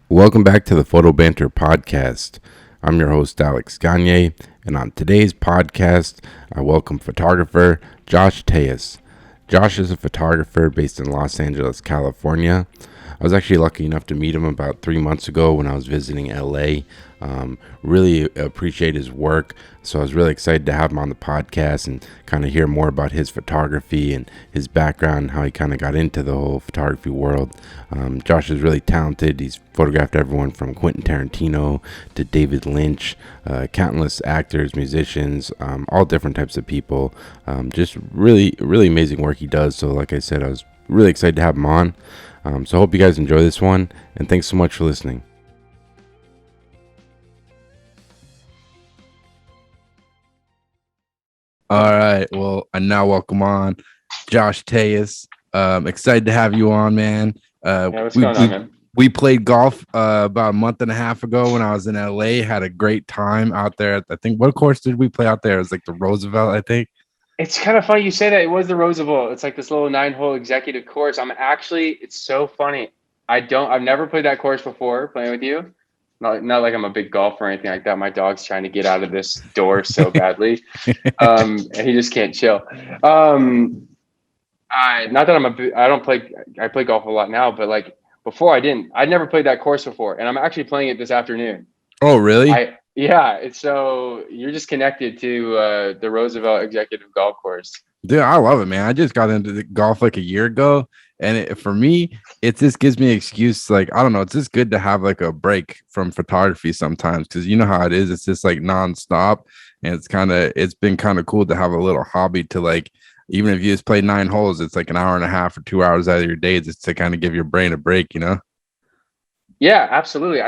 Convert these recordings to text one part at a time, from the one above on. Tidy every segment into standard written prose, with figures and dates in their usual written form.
Welcome back to the Photo Banter podcast. I'm your host, Alex Gagne, and on today's podcast, I welcome photographer Josh Tejas. Josh is a photographer based in Los Angeles, California. I was actually lucky enough to meet him about 3 months ago when I was visiting LA. Really appreciate his work, so I was really excited to have him on the podcast and kind of hear more about his photography and his background, how he kind of got into the whole photography world. Josh is really talented. He's photographed everyone from Quentin Tarantino to David Lynch, countless actors, musicians, all different types of people. Just really amazing work he does. So like I said, I was really excited to have him on. So I hope you guys enjoy this one, and thanks so much for listening. All right. Well, I now welcome on Josh Tejas. Excited to have you on, man. What's going on, man? We played golf about a month and a half ago when I was in LA. Had a great time out there. I think, what course did we play out there? It was like the Roosevelt, I think. It's kind of funny you say that. It was the Roosevelt. It's like this little 9-hole executive course. It's so funny. I've never played that course before playing with you. Not like I'm a big golfer or anything like that. My dog's trying to get out of this door so badly. And he just can't chill. I play golf a lot now, but like before I'd never played that course before. And I'm actually playing it this afternoon. Oh, really? It's so you're just connected to the Roosevelt Executive Golf Course. Dude, I love it, man. I just got into the golf like a year ago, and for me, it just gives me an excuse. Like, I don't know, it's just good to have like a break from photography sometimes, because you know how it is. It's just like nonstop, and it's been kind of cool to have a little hobby to, like, even if you just play 9 holes, it's like an hour and a half or 2 hours out of your day just to kind of give your brain a break, you know? Yeah, absolutely.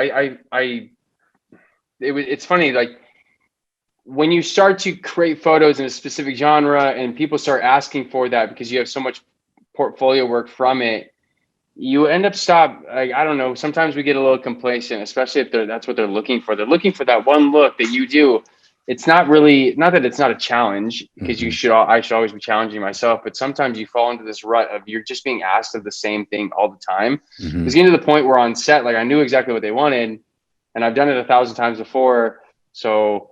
It's funny, like when you start to create photos in a specific genre and people start asking for that because you have so much portfolio work from it, you end up like, I don't know, sometimes we get a little complacent, especially if that's what they're looking for. They're looking for that one look that you do. It's not that it's not a challenge, because I should always be challenging myself, but sometimes you fall into this rut of you're just being asked of the same thing all the time. It's getting to the point where on set, like, I knew exactly what they wanted, and I've done it 1,000 times before. So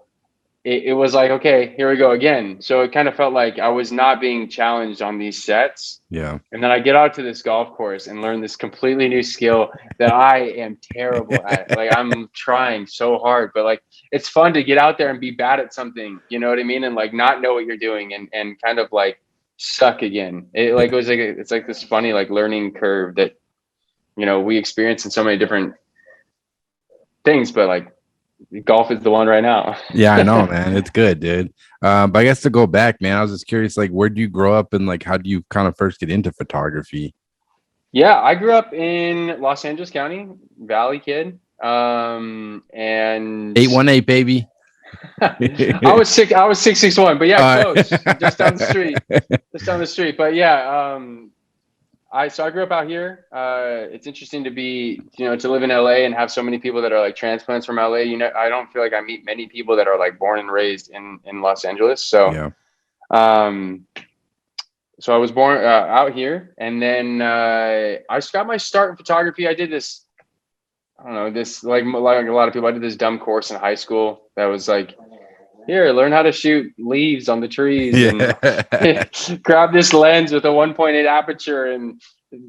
it was like, okay, here we go again. So it kind of felt like I was not being challenged on these sets. Yeah. And then I get out to this golf course and learn this completely new skill that I am terrible at. Like, I'm trying so hard, but like, it's fun to get out there and be bad at something, you know what I mean? And like not know what you're doing and kind of like suck again. It's like this funny, like, learning curve that, you know, we experience in so many different things, but like golf is the one right now. Yeah, I know, man. It's good, dude. But I guess to go back, man, I was just curious, like, where do you grow up and like how do you kind of first get into photography? Yeah, I grew up in Los Angeles County, Valley kid. And 818, baby. I was 6'6" but yeah, close. Just down the street. But yeah, I grew up out here. It's interesting to live in LA and have so many people that are like transplants from LA. You know, I don't feel like I meet many people that are like born and raised in Los Angeles. So, yeah. So I was born out here, and then I got my start in photography. I did this, I don't know, like a lot of people, I did this dumb course in high school that was like, here, learn how to shoot leaves on the trees, and grab this lens with a 1.8 aperture and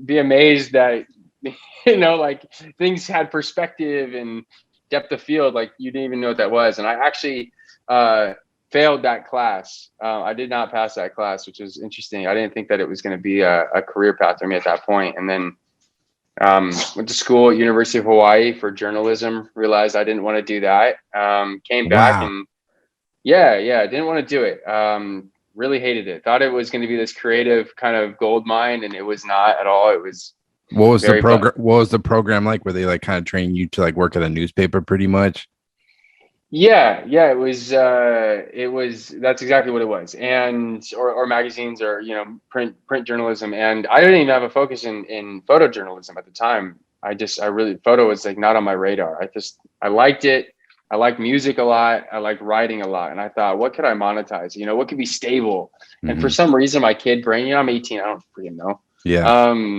be amazed that, you know, like, things had perspective and depth of field. Like, you didn't even know what that was. And I actually failed that class. I did not pass that class, which was interesting. I didn't think that it was going to be a career path for me at that point. And then went to school at University of Hawaii for journalism, realized I didn't want to do that. Came back and I didn't want to do it. Really hated it. Thought it was going to be this creative kind of gold mine, and it was not at all. It was. What was the program? What was the program like? Were they like kind of training you to like work at a newspaper, pretty much? Yeah, it was. That's exactly what it was, and or magazines, or, you know, print journalism. And I didn't even have a focus in photojournalism at the time. Photo was like not on my radar. I liked it. I like music a lot. I like writing a lot. And I thought, what could I monetize? You know, what could be stable? And for some reason, my kid brain, you know, I'm 18. I don't freaking know. Yeah.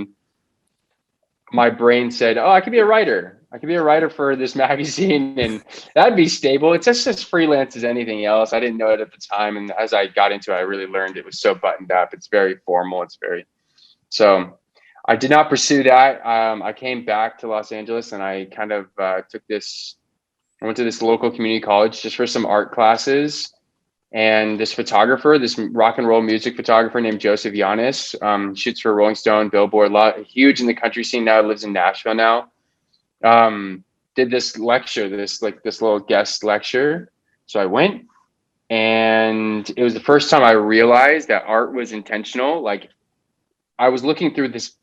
My brain said, oh, I could be a writer. I could be a writer for this magazine, and that'd be stable. It's just as freelance as anything else. I didn't know it at the time, and as I got into it, I really learned it was so buttoned up. It's very formal. So. I did not pursue that. I came back to Los Angeles, and I kind of took this. I went to this local community college just for some art classes. And this photographer, this rock and roll music photographer named Joseph Yanis, shoots for Rolling Stone, Billboard, huge in the country scene now. Lives in Nashville now. Did this lecture, this little guest lecture. So I went, and it was the first time I realized that art was intentional. Like, I was looking through this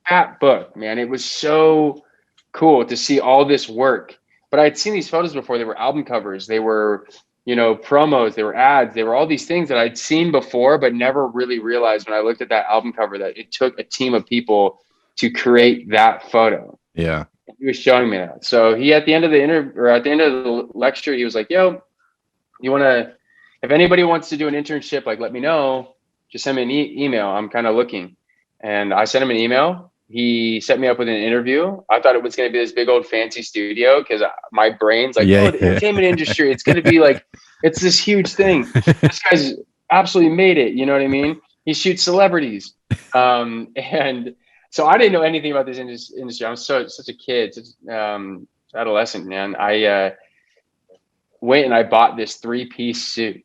fat book, man. It was so cool to see all this work. But I had seen these photos before. They were album covers. They were, promos. They were ads. They were all these things that I'd seen before, but never really realized when I looked at that album cover that it took a team of people to create that photo. Yeah. He was showing me that. So he, at the end of the interview, or at the end of the lecture, he was like, yo, if anybody wants to do an internship, like, let me know. Just send me an email. I'm kind of looking. And I sent him an email. He set me up with an interview. I thought it was going to be this big old fancy studio because my brain's like, the entertainment industry. It's going to be like, it's this huge thing. This guy's absolutely made it. You know what I mean? He shoots celebrities. And so I didn't know anything about this industry. I was such a kid, adolescent, man. I went and I bought this 3-piece suit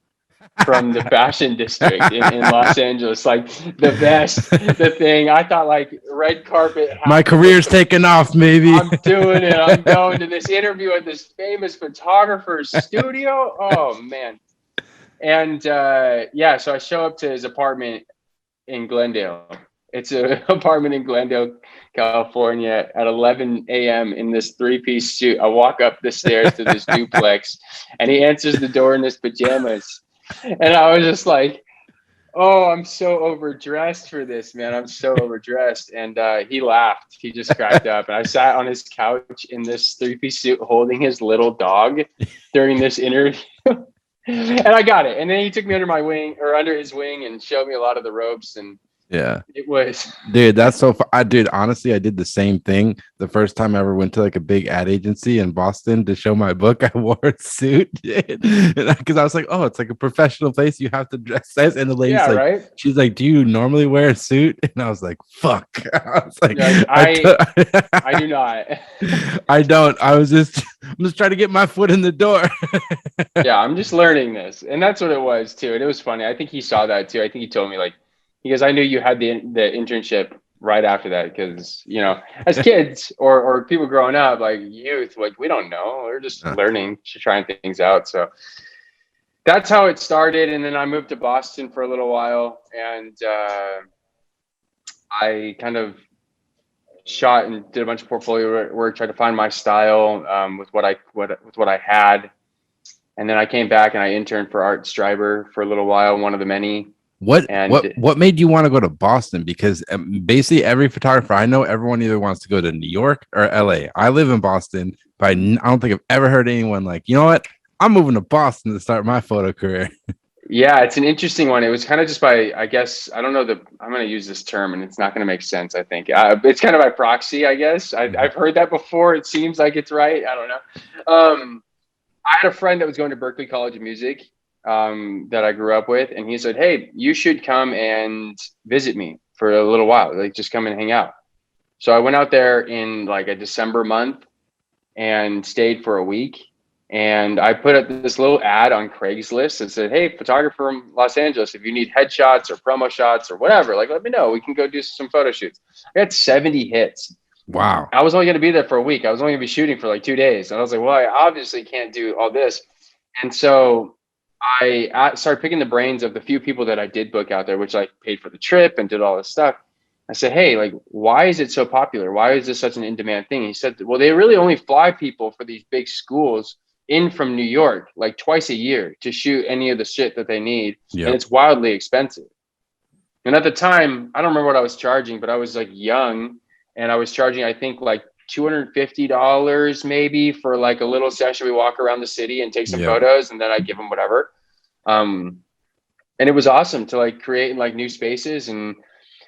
from the fashion district in Los Angeles, like the thing. I thought, like, red carpet. My career's taking off, maybe. I'm doing it. I'm going to this interview at this famous photographer's studio. Oh man. And so I show up to his apartment in Glendale. It's an apartment in Glendale, California at 11 a.m. in this 3-piece suit. I walk up the stairs to this duplex, and he answers the door in his pajamas. And I was just like, oh, I'm so overdressed for this, man. I'm so overdressed. And he laughed. He just cracked up. And I sat on his couch in this 3-piece suit holding his little dog during this interview. And I got it. And then he took me under his wing and showed me a lot of the ropes. And yeah, it was, dude, that's so fun. Dude, honestly, I did the same thing the first time I ever went to like a big ad agency in Boston to show my book. I wore a suit because I was like, oh, it's like a professional place. You have to dress nice. And the lady's like, right? She's like, do you normally wear a suit? And I was like, fuck. I was like, I do not. I don't. I'm just trying to get my foot in the door. Yeah, I'm just learning this. And that's what it was too. And it was funny. I think he saw that too. I think he told me, like, because I knew you had the internship right after that, because, as kids or people growing up, like youth, like, we don't know. We're just learning, trying things out. So that's how it started. And then I moved to Boston for a little while, and I kind of shot and did a bunch of portfolio work, tried to find my style with what I had. And then I came back and I interned for Art Stryber for a little while, one of the many. What made you want to go to Boston? Because basically every photographer I know, everyone either wants to go to New York or LA. I live in Boston, but I don't think I've ever heard anyone like, you know what? I'm moving to Boston to start my photo career. Yeah, it's an interesting one. It was kind of just by, I guess, I don't know, I'm going to use this term and it's not going to make sense, I think. It's kind of by proxy, I guess. I've heard that before. It seems like it's right. I don't know. I had a friend that was going to Berklee College of Music that I grew up with, and he said, hey, you should come and visit me for a little while, like just come and hang out. So I went out there in like a December month and stayed for a week, and I put up this little ad on Craigslist and said, hey, photographer from Los Angeles, if you need headshots or promo shots or whatever, like, let me know, we can go do some photo shoots. I got 70 hits. Wow. I was only going to be there for a week. I was only going to be shooting for like 2 days, and I was like, well, I obviously can't do all this. And so I started picking the brains of the few people that I did book out there, which I paid for the trip and did all this stuff. I said, hey, like, why is it so popular? Why is this such an in-demand thing? He said, well, they really only fly people for these big schools in from New York, like twice a year to shoot any of the shit that they need. Yep. And it's wildly expensive. And at the time, I don't remember what I was charging, but I was like young, and I was charging, I think, like $250 maybe for like a little session. We walk around the city and take some photos, and then I give them whatever. And it was awesome to like create like new spaces. And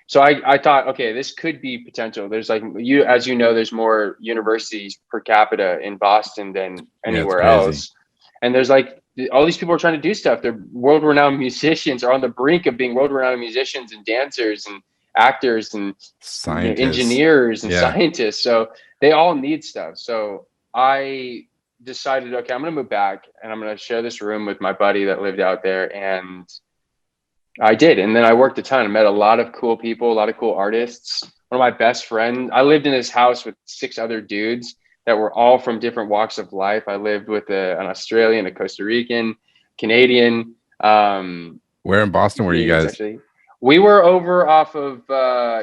So I thought, okay, this could be potential. There's like as you know, there's more universities per capita in Boston than Yeah, it's anywhere crazy. else. And there's like all these people are trying to do stuff. They're world renowned musicians, are on the brink of being world renowned musicians and dancers and actors and Scientists. engineers and Yeah. scientists. So they all need stuff. So I decided, okay, I'm going to move back and I'm going to share this room with my buddy that lived out there. And I did. And then I worked a ton. I met a lot of cool people, a lot of cool artists. One of my best friends, I lived in this house with 6 other dudes that were all from different walks of life. I lived with an Australian, a Costa Rican, Canadian. Where in Boston were you Canadians, guys? actually. We were over off of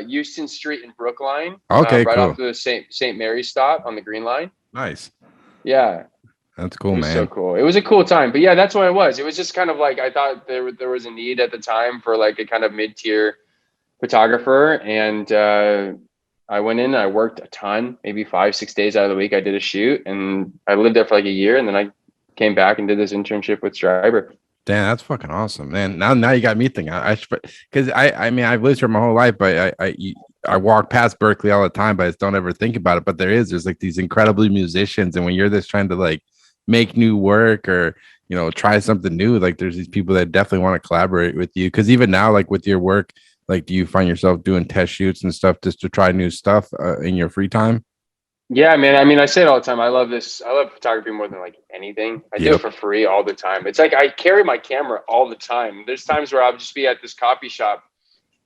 Euston Street in Brookline, Okay, right cool. off the St. Mary's stop on the Green Line. Nice. Yeah. That's cool, It was man. so cool. It was a cool time. But yeah, that's what it was. It was just kind of like I thought there was a need at the time for like a kind of mid-tier photographer. And I went in and I worked a ton, maybe 5-6 days out of the week. I did a shoot and I lived there for like a year. And then I came back and did this internship with Striber. Damn, that's fucking awesome, man. Now you got me thinking. Because I mean I've lived here my whole life, but I walk past Berkeley all the time, but I just don't ever think about it. But there's like these incredibly musicians, and when you're just trying to like make new work or try something new, like there's these people that definitely want to collaborate with you. Because even now, like with your work, like do you find yourself doing test shoots and stuff just to try new stuff in your free time? Yeah, man. I mean, I say it all the time. I love this. I love photography more than like anything. I do it for free all the time. It's like I carry my camera all the time. There's times where I'll just be at this coffee shop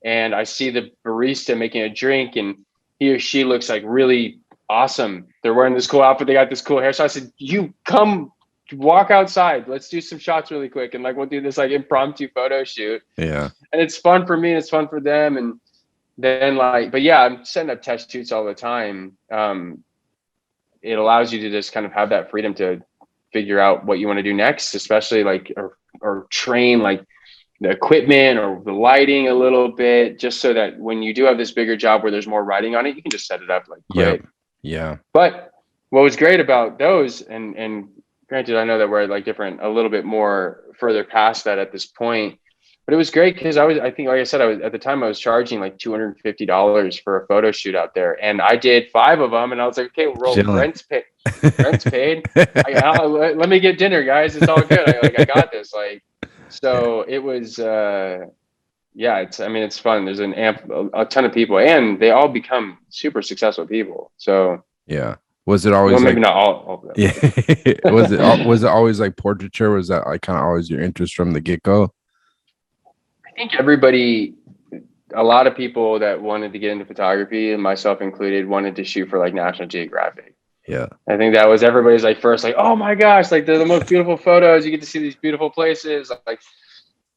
and I see the barista making a drink and he or she looks like really awesome. They're wearing this cool outfit. They got this cool hair. So I said, you come walk outside. Let's do some shots really quick. And like, we'll do this like impromptu photo shoot. Yeah. And it's fun for me. And it's fun for them. And then like, but yeah, I'm setting up test shoots all the time. It allows you to just kind of have that freedom to figure out what you want to do next, especially like, or train like the equipment or the lighting a little bit, just so that when you do have this bigger job where there's more writing on it, you can just set it up like quick. Yeah. But what was great about those, and granted, I know that we're like a little bit more further past that at this point, but it was great because I think, like I said, at the time I was charging like $250 for a photo shoot out there, and I did 5 of them, and I was like, okay, rent's paid. Rent's paid. Let me get dinner, guys. It's all good. I got this. Like, so it was. It's fun. There's a ton of people, and they all become super successful people. So yeah. Was it always maybe not all yeah. was it always like portraiture? Was that like kind of always your interest from the get-go? I think a lot of people that wanted to get into photography, and myself included, wanted to shoot for like National Geographic. Yeah. I think that was everybody's like first, like, oh my gosh, like they're the most beautiful photos. You get to see these beautiful places. Like,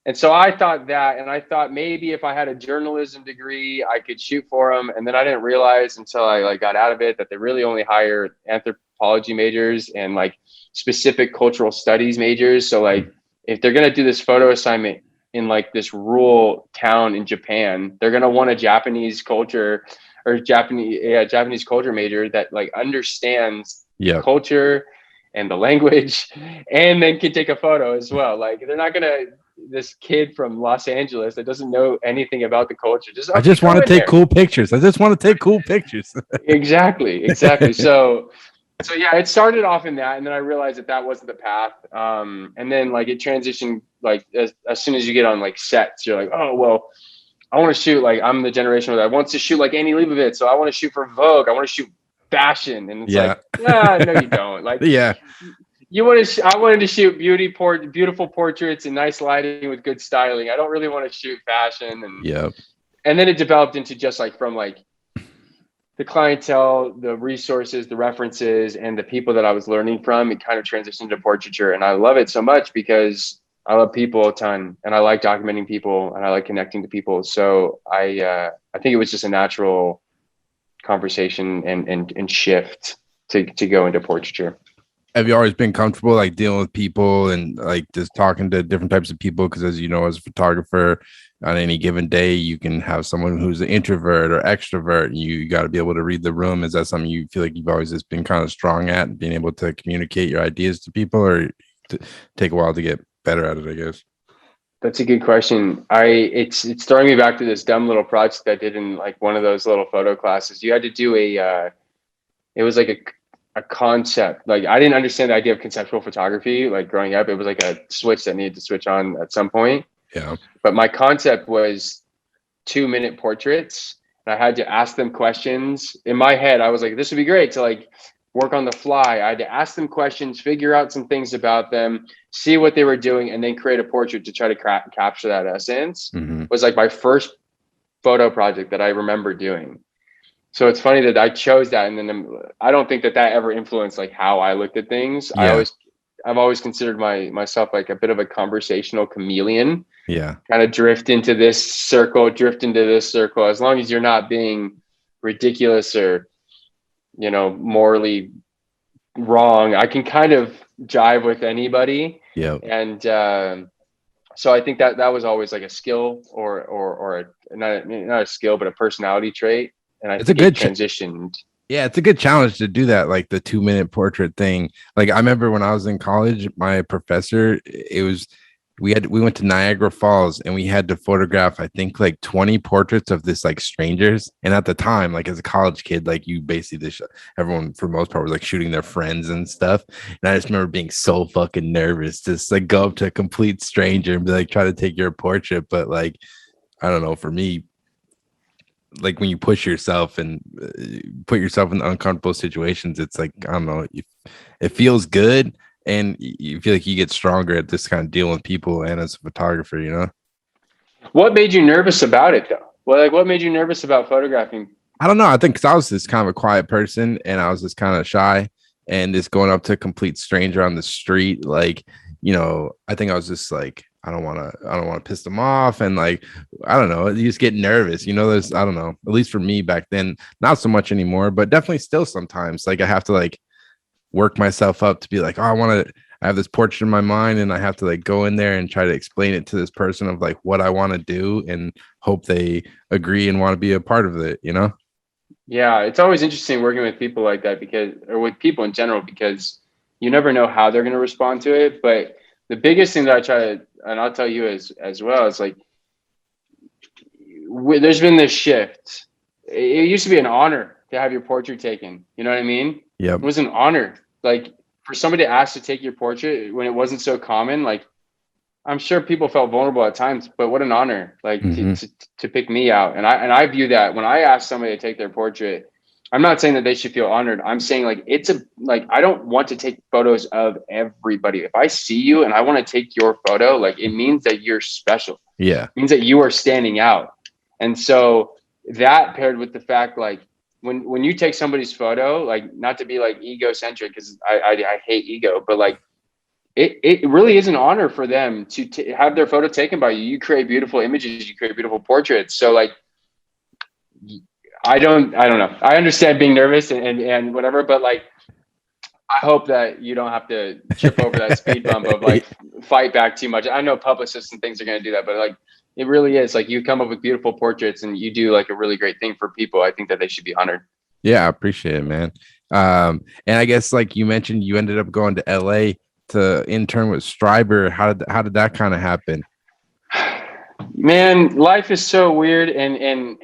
and so I thought that, and I thought maybe if I had a journalism degree, I could shoot for them. And then I didn't realize until I like got out of it that they really only hire anthropology majors and like specific cultural studies majors. So like if they're going to do this photo assignment in like this rural town in Japan, they're going to want a Japanese culture or Japanese culture major that like understands culture and the language and then can take a photo as well. Like they're not going to, this kid from Los Angeles that doesn't know anything about the culture. I just want to take cool pictures. Exactly. So yeah, it started off in that, and then I realized that wasn't the path. And then like it transitioned, like as soon as you get on like sets, you're like, oh well, I want to shoot like I'm the generation that wants to shoot like Annie Leibovitz, so I want to shoot for Vogue. I want to shoot fashion, and it's like, no, you don't. Like, I wanted to shoot beautiful portraits and nice lighting with good styling. I don't really want to shoot fashion, and then it developed into just like from like the clientele, the resources, the references, and the people that I was learning from, it kind of transitioned to portraiture. And I love it so much because I love people a ton and I like documenting people and I like connecting to people. So I think it was just a natural conversation and shift to go into portraiture. Have you always been comfortable like dealing with people and like just talking to different types of people? Because as you know, as a photographer, on any given day, you can have someone who's an introvert or extrovert, and you got to be able to read the room. Is that something you feel like you've always just been kind of strong at, and being able to communicate your ideas to people, or take a while to get better at it, I guess? That's a good question. It's throwing me back to this dumb little project I did in like one of those little photo classes. You had to do it was like a concept. Like I didn't understand the idea of conceptual photography. Like growing up, it was like a switch that needed to switch on at some point. Yeah. But my concept was 2-minute portraits. And I had to ask them questions. In my head, I was like, this would be great to like work on the fly. I had to ask them questions, figure out some things about them, see what they were doing, and then create a portrait to try to capture that essence. Mm-hmm. Was like my first photo project that I remember doing. So it's funny that I chose that, and then I don't think that ever influenced like how I looked at things. Yeah. I've always considered myself like a bit of a conversational chameleon. Yeah. Kind of drift into this circle, as long as you're not being ridiculous or, morally wrong. I can kind of jive with anybody. Yeah. And so I think that was always like a skill or not a skill, but a personality trait. And I It's think a good transitioned. Yeah, it's a good challenge to do that, like the 2-minute portrait thing. Like I remember when I was in college, my professor, we went to Niagara Falls and we had to photograph, I think, like 20 portraits of this like strangers. And at the time, like as a college kid, like you basically everyone for the most part was like shooting their friends and stuff. And I just remember being so fucking nervous to just like go up to a complete stranger and be like, try to take your portrait. But like, I don't know, for me, like when you push yourself and put yourself in uncomfortable situations, it's like, I don't know, it feels good and you feel like you get stronger at this kind of dealing with people and as a photographer. What made you nervous about it though? Well, like what made you nervous about photographing? I don't know. I think because I was this kind of a quiet person and I was just kind of shy and just going up to a complete stranger on the street, like, I think I was just like, I don't want to piss them off. And like, I don't know, you just get nervous, there's, I don't know, at least for me back then, not so much anymore, but definitely still sometimes like I have to like work myself up to be like, oh, I have this portrait in my mind and I have to like go in there and try to explain it to this person of like what I want to do and hope they agree and want to be a part of it, Yeah, it's always interesting working with people like that or with people in general, because you never know how they're going to respond to it. But the biggest thing that I try to, and I'll tell you as well, is like, there's been this shift. It used to be an honor to have your portrait taken. You know what I mean? Yeah. It was an honor. Like for somebody to ask to take your portrait when it wasn't so common, like I'm sure people felt vulnerable at times, but what an honor, like to pick me out. And I view that when I ask somebody to take their portrait, I'm not saying that they should feel honored. I'm saying like, I don't want to take photos of everybody. If I see you and I want to take your photo, like it means that you're special. Yeah. It means that you are standing out. And so that paired with the fact, like when you take somebody's photo, like not to be like egocentric, because I hate ego, but like, it really is an honor for them to have their photo taken by you. You create beautiful images, you create beautiful portraits. So like, I don't know. I understand being nervous and whatever, but like, I hope that you don't have to trip over that speed bump of like fight back too much. I know publicists and things are going to do that, but like, it really is like you come up with beautiful portraits and you do like a really great thing for people. I think that they should be honored. Yeah, I appreciate it, man. And I guess like you mentioned, you ended up going to LA to intern with Stryber. How did that kind of happen? Man, life is so weird, and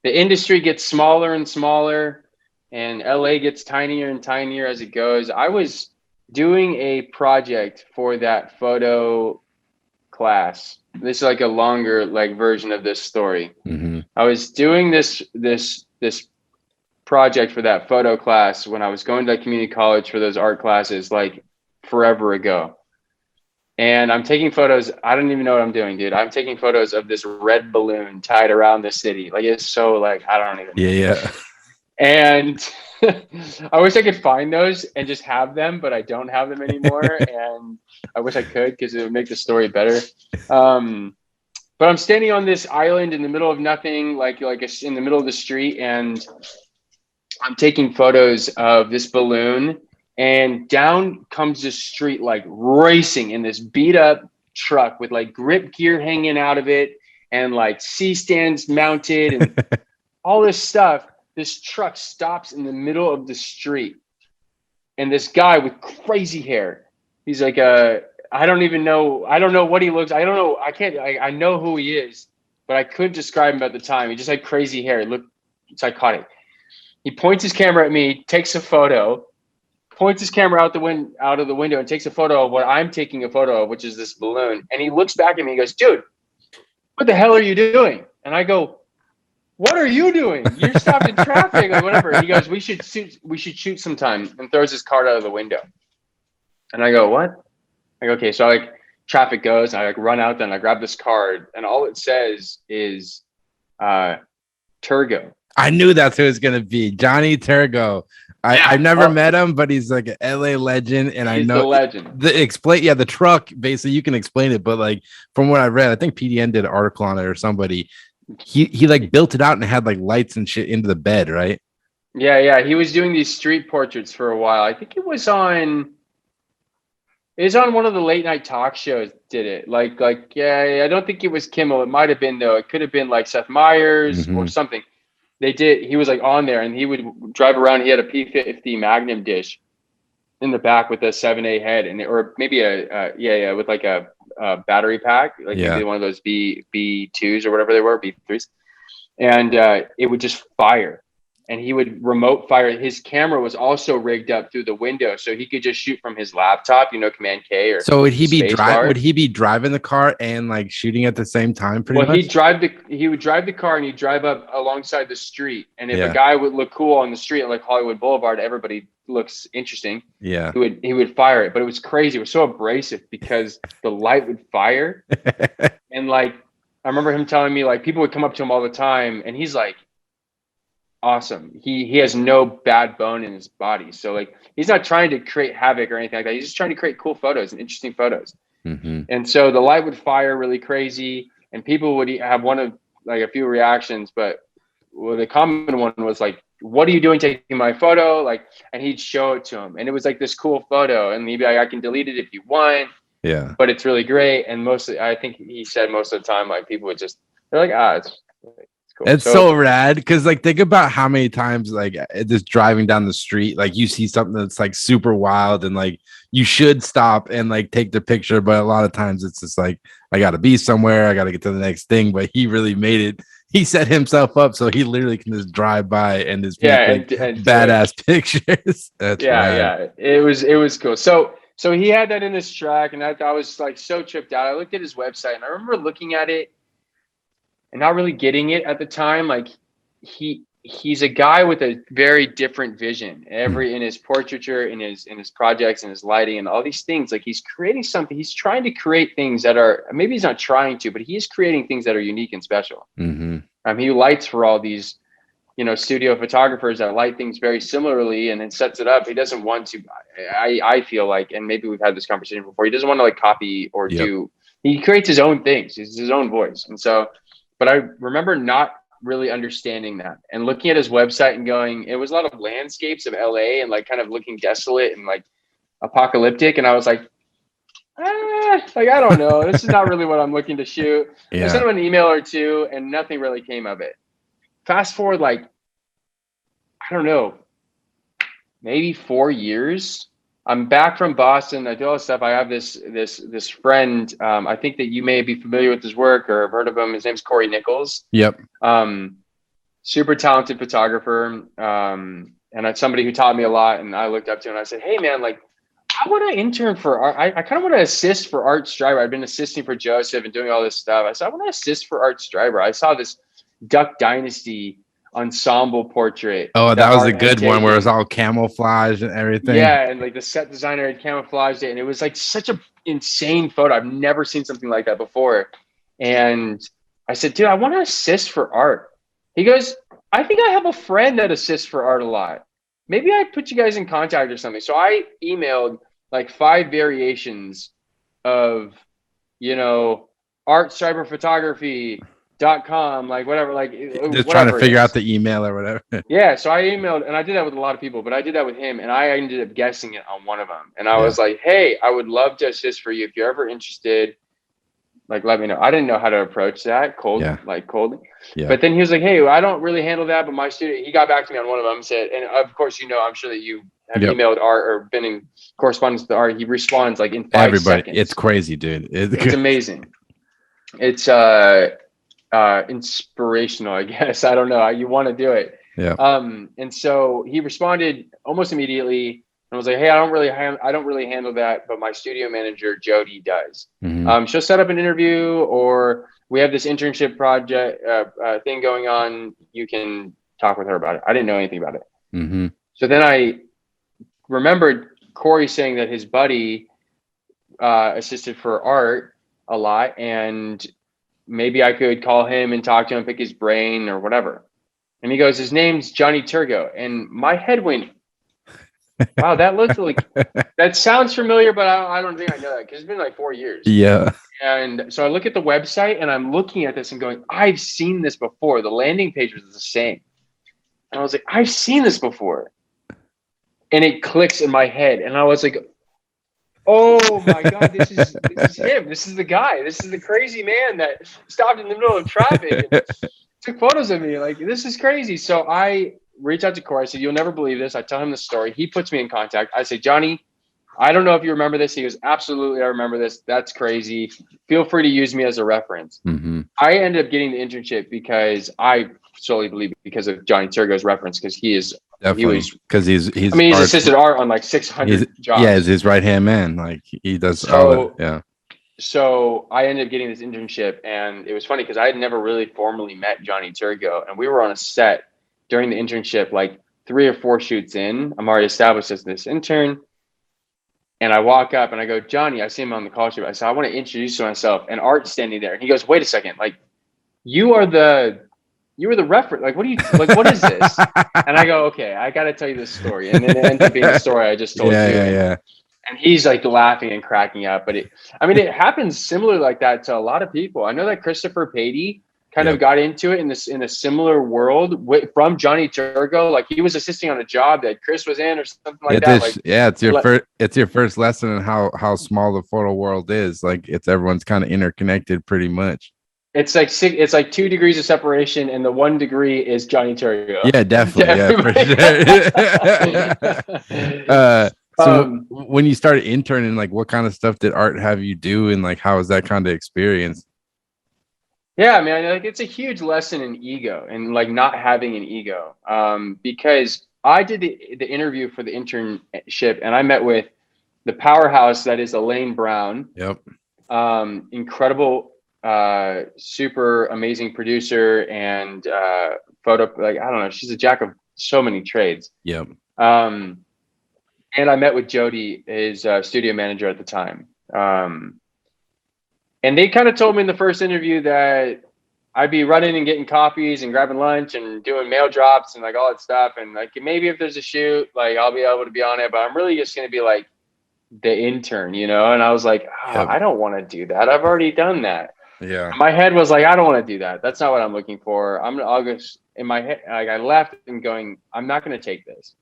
the industry gets smaller and smaller, and LA gets tinier and tinier as it goes. I was doing a project for that photo class. This is like a longer like version of this story. Mm-hmm. I was doing this project for that photo class when I was going to community college for those art classes like forever ago. And I'm taking photos. I don't even know what I'm doing, dude. I'm taking photos of this red balloon tied around the city. Like it's so like, I don't even know. Yeah. And I wish I could find those and just have them, but I don't have them anymore. And I wish I could, because it would make the story better. But I'm standing on this island in the middle of nothing, like in the middle of the street, and I'm taking photos of this balloon, and down comes this street like racing in this beat up truck with like grip gear hanging out of it and like C-stands mounted and all this stuff. This truck stops in the middle of the street, and this guy with crazy hair, he's like I don't even know. I don't know what he looks. I don't know. I can't. I know who he is, but I couldn't describe him at the time. He just had crazy hair. It looked psychotic. He points his camera at me, takes a photo, points his camera out of the window, and takes a photo of what I'm taking a photo of, which is this balloon. And he looks back at me and goes, "Dude, what the hell are you doing?" And I go, "What are you doing? You're stopped in traffic, like whatever." He goes, "We should shoot sometime," and throws his card out of the window. And I go, "What?" I go, "Okay." So I traffic goes, and I run out there and I grab this card, and all it says is Turgo. I knew that's who it's gonna be, Johnny Turgo. I've never met him, but he's like an LA legend, and I know the legend. The truck. Basically, you can explain it, but like from what I read, I think PDN did an article on it or somebody. He like built it out and had like lights and shit into the bed, right? Yeah. He was doing these street portraits for a while. I think it was on one of the late night talk shows. Did it I don't think it was Kimmel. It might have been though. It could have been like Seth Meyers or something. He was like on there, and he would drive around. He had a P50 Magnum dish in the back with a 7A head, or maybe with like a battery pack, like maybe one of those B2s or whatever they were, B3s, and it would just fire. And he would remote fire. His camera was also rigged up through the window, so he could just shoot from his laptop, Command K or. So would he be driving the car and like shooting at the same time? Pretty much. He would drive the car and he'd drive up alongside the street. And if a guy would look cool on the street, like Hollywood Boulevard, everybody looks interesting. Yeah. He would fire it, but it was crazy. It was so abrasive because the light would fire, and like I remember him telling me like people would come up to him all the time, and he's like. Awesome. He has no bad bone in his body. So like he's not trying to create havoc or anything like that. He's just trying to create cool photos and interesting photos. Mm-hmm. And so the light would fire really crazy, and people would have one of like a few reactions, but the common one was like, "What are you doing taking my photo?" Like, and he'd show it to him, and it was like this cool photo, and he'd be like, "I can delete it if you want." Yeah. But it's really great. And I think he said most of the time, like people would they're like, it's cool. It's so rad because like think about how many times like just driving down the street, like you see something that's like super wild and like you should stop and like take the picture, but a lot of times it's just like I gotta be somewhere, I gotta get to the next thing. But he really made it. He set himself up so he literally can just drive by and just make badass pictures. That's rad. It was cool. So he had that in this track, and I was like so tripped out. I looked at his website, and I remember looking at it and not really getting it at the time. Like he's a guy with a very different vision in his portraiture, in his projects, in his lighting, and all these things. Like he's creating something. He's trying to create things that are, maybe he's not trying to, but he's creating things that are unique and special. Mm-hmm. He lights for all these, studio photographers that light things very similarly and then sets it up. He doesn't want to, I feel like, and maybe we've had this conversation before, he doesn't want to like copy or he creates his own things. It's his own voice. And so, but I remember not really understanding that and looking at his website and going, it was a lot of landscapes of LA and like kind of looking desolate and like apocalyptic. And I was like, I don't know. This is not really what I'm looking to shoot. I sent him an email or two and nothing really came of it. Fast forward, like, I don't know, maybe 4 years. I'm back from Boston. I do all this stuff. I have this friend. I think that you may be familiar with his work or have heard of him. His name's Corey Nichols. Yep. Super talented photographer. And it's somebody who taught me a lot. And I looked up to him and I said, "Hey man, like I want to intern for art. I kind of want to assist for Art Stryber. I've been assisting for Joseph and doing all this stuff. I said, I want to assist for Art Stryber. I saw this Duck Dynasty ensemble portrait. Oh, that was a good one where it was all camouflage and everything. Yeah, and like the set designer had camouflaged it, and it was like such an insane photo. I've never seen something like that before. And I said, "Dude, I want to assist for art." He goes, "I think I have a friend that assists for art a lot. Maybe I put you guys in contact or something." So I emailed like 5 variations of, Art Stryber Photography.com, like whatever, like just trying to figure out the email or whatever. Yeah, so I emailed, and I did that with a lot of people, but I did that with him, and I ended up guessing it on one of them. And I was like, "Hey, I would love to assist for you if you're ever interested. like let me know. I didn't know how to approach that cold. Yeah. But then he was like, hey, I don't really handle that, but my student, he got back to me on one of them, said, and of course, I'm sure that you have emailed Art or been in correspondence with Art. He responds like in 5 seconds. It's crazy, dude. It's amazing. It's inspirational, I guess. I don't know. You want to do it. Yeah. And so he responded almost immediately and was like, hey, I don't really handle that, but my studio manager Jody does. Mm-hmm. She'll set up an interview, or we have this internship project thing going on. You can talk with her about it. I didn't know anything about it. Mm-hmm. So then I remembered Corey saying that his buddy assisted for Art a lot, and maybe I could call him and talk to him, pick his brain or whatever. And he goes, his name's Johnny Turgo. And my head went, wow, that looks like, that sounds familiar, but I don't think I know that because it's been like 4 years. Yeah. And so I look at the website and I'm looking at this and going, I've seen this before. The landing page was the same. And I was like, I've seen this before. And it clicks in my head. And I was like, oh my God, this is him. This is the guy. This is the crazy man that stopped in the middle of traffic and took photos of me. Like, this is crazy. So I reached out to Corey. I said, you'll never believe this. I tell him the story. He puts me in contact. I say, Johnny, I don't know if you remember this. He goes, absolutely, I remember this. That's crazy. Feel free to use me as a reference. Mm-hmm. I ended up getting the internship because I solely believe because of Johnny Turgo's reference, because he's assisted Art on like 600 jobs. Yeah, he's his right hand man. Like he does all that. Yeah. So I ended up getting this internship, and it was funny because I had never really formally met Johnny Turgo, and we were on a set during the internship, like 3 or 4 shoots in. I'm already established as this intern, and I walk up and I go, Johnny, I see him on the call sheet. I said, I want to introduce myself, and Art's standing there, and he goes, wait a second, like you were the reference. Like, what is this? And I go, okay, I got to tell you this story. And then it ends up being the story I just told you. Yeah. And he's like laughing and cracking up. But it happens similar like that to a lot of people. I know that Christopher Patey kind of got into it in a similar world from Johnny Turgo. Like he was assisting on a job that Chris was in or something like that. It's your first lesson in how small the photo world is. Like everyone's kind of interconnected pretty much. It's like 2 degrees of separation, and the 1 degree is Johnny Turgo. Yeah, definitely. Yeah, for sure. So when you started interning, like what kind of stuff did Art have you do, and like how was that kind of experience? Yeah, man, like it's a huge lesson in ego and like not having an ego. Because I did the interview for the internship, and I met with the powerhouse that is Elaine Brown. Yep. Incredible. Super amazing producer and photo, like I don't know, she's a jack of so many trades. Yep. And I met with Jody, his studio manager at the time, and they kind of told me in the first interview that I'd be running and getting copies and grabbing lunch and doing mail drops and like all that stuff, and like maybe if there's a shoot, like I'll be able to be on it, but I'm really just going to be like the intern, And I was like, I don't want to do that. I've already done that. Yeah. My head was like, I don't want to do that. That's not what I'm looking for. I'll just in my head, like I left and going, I'm not going to take this.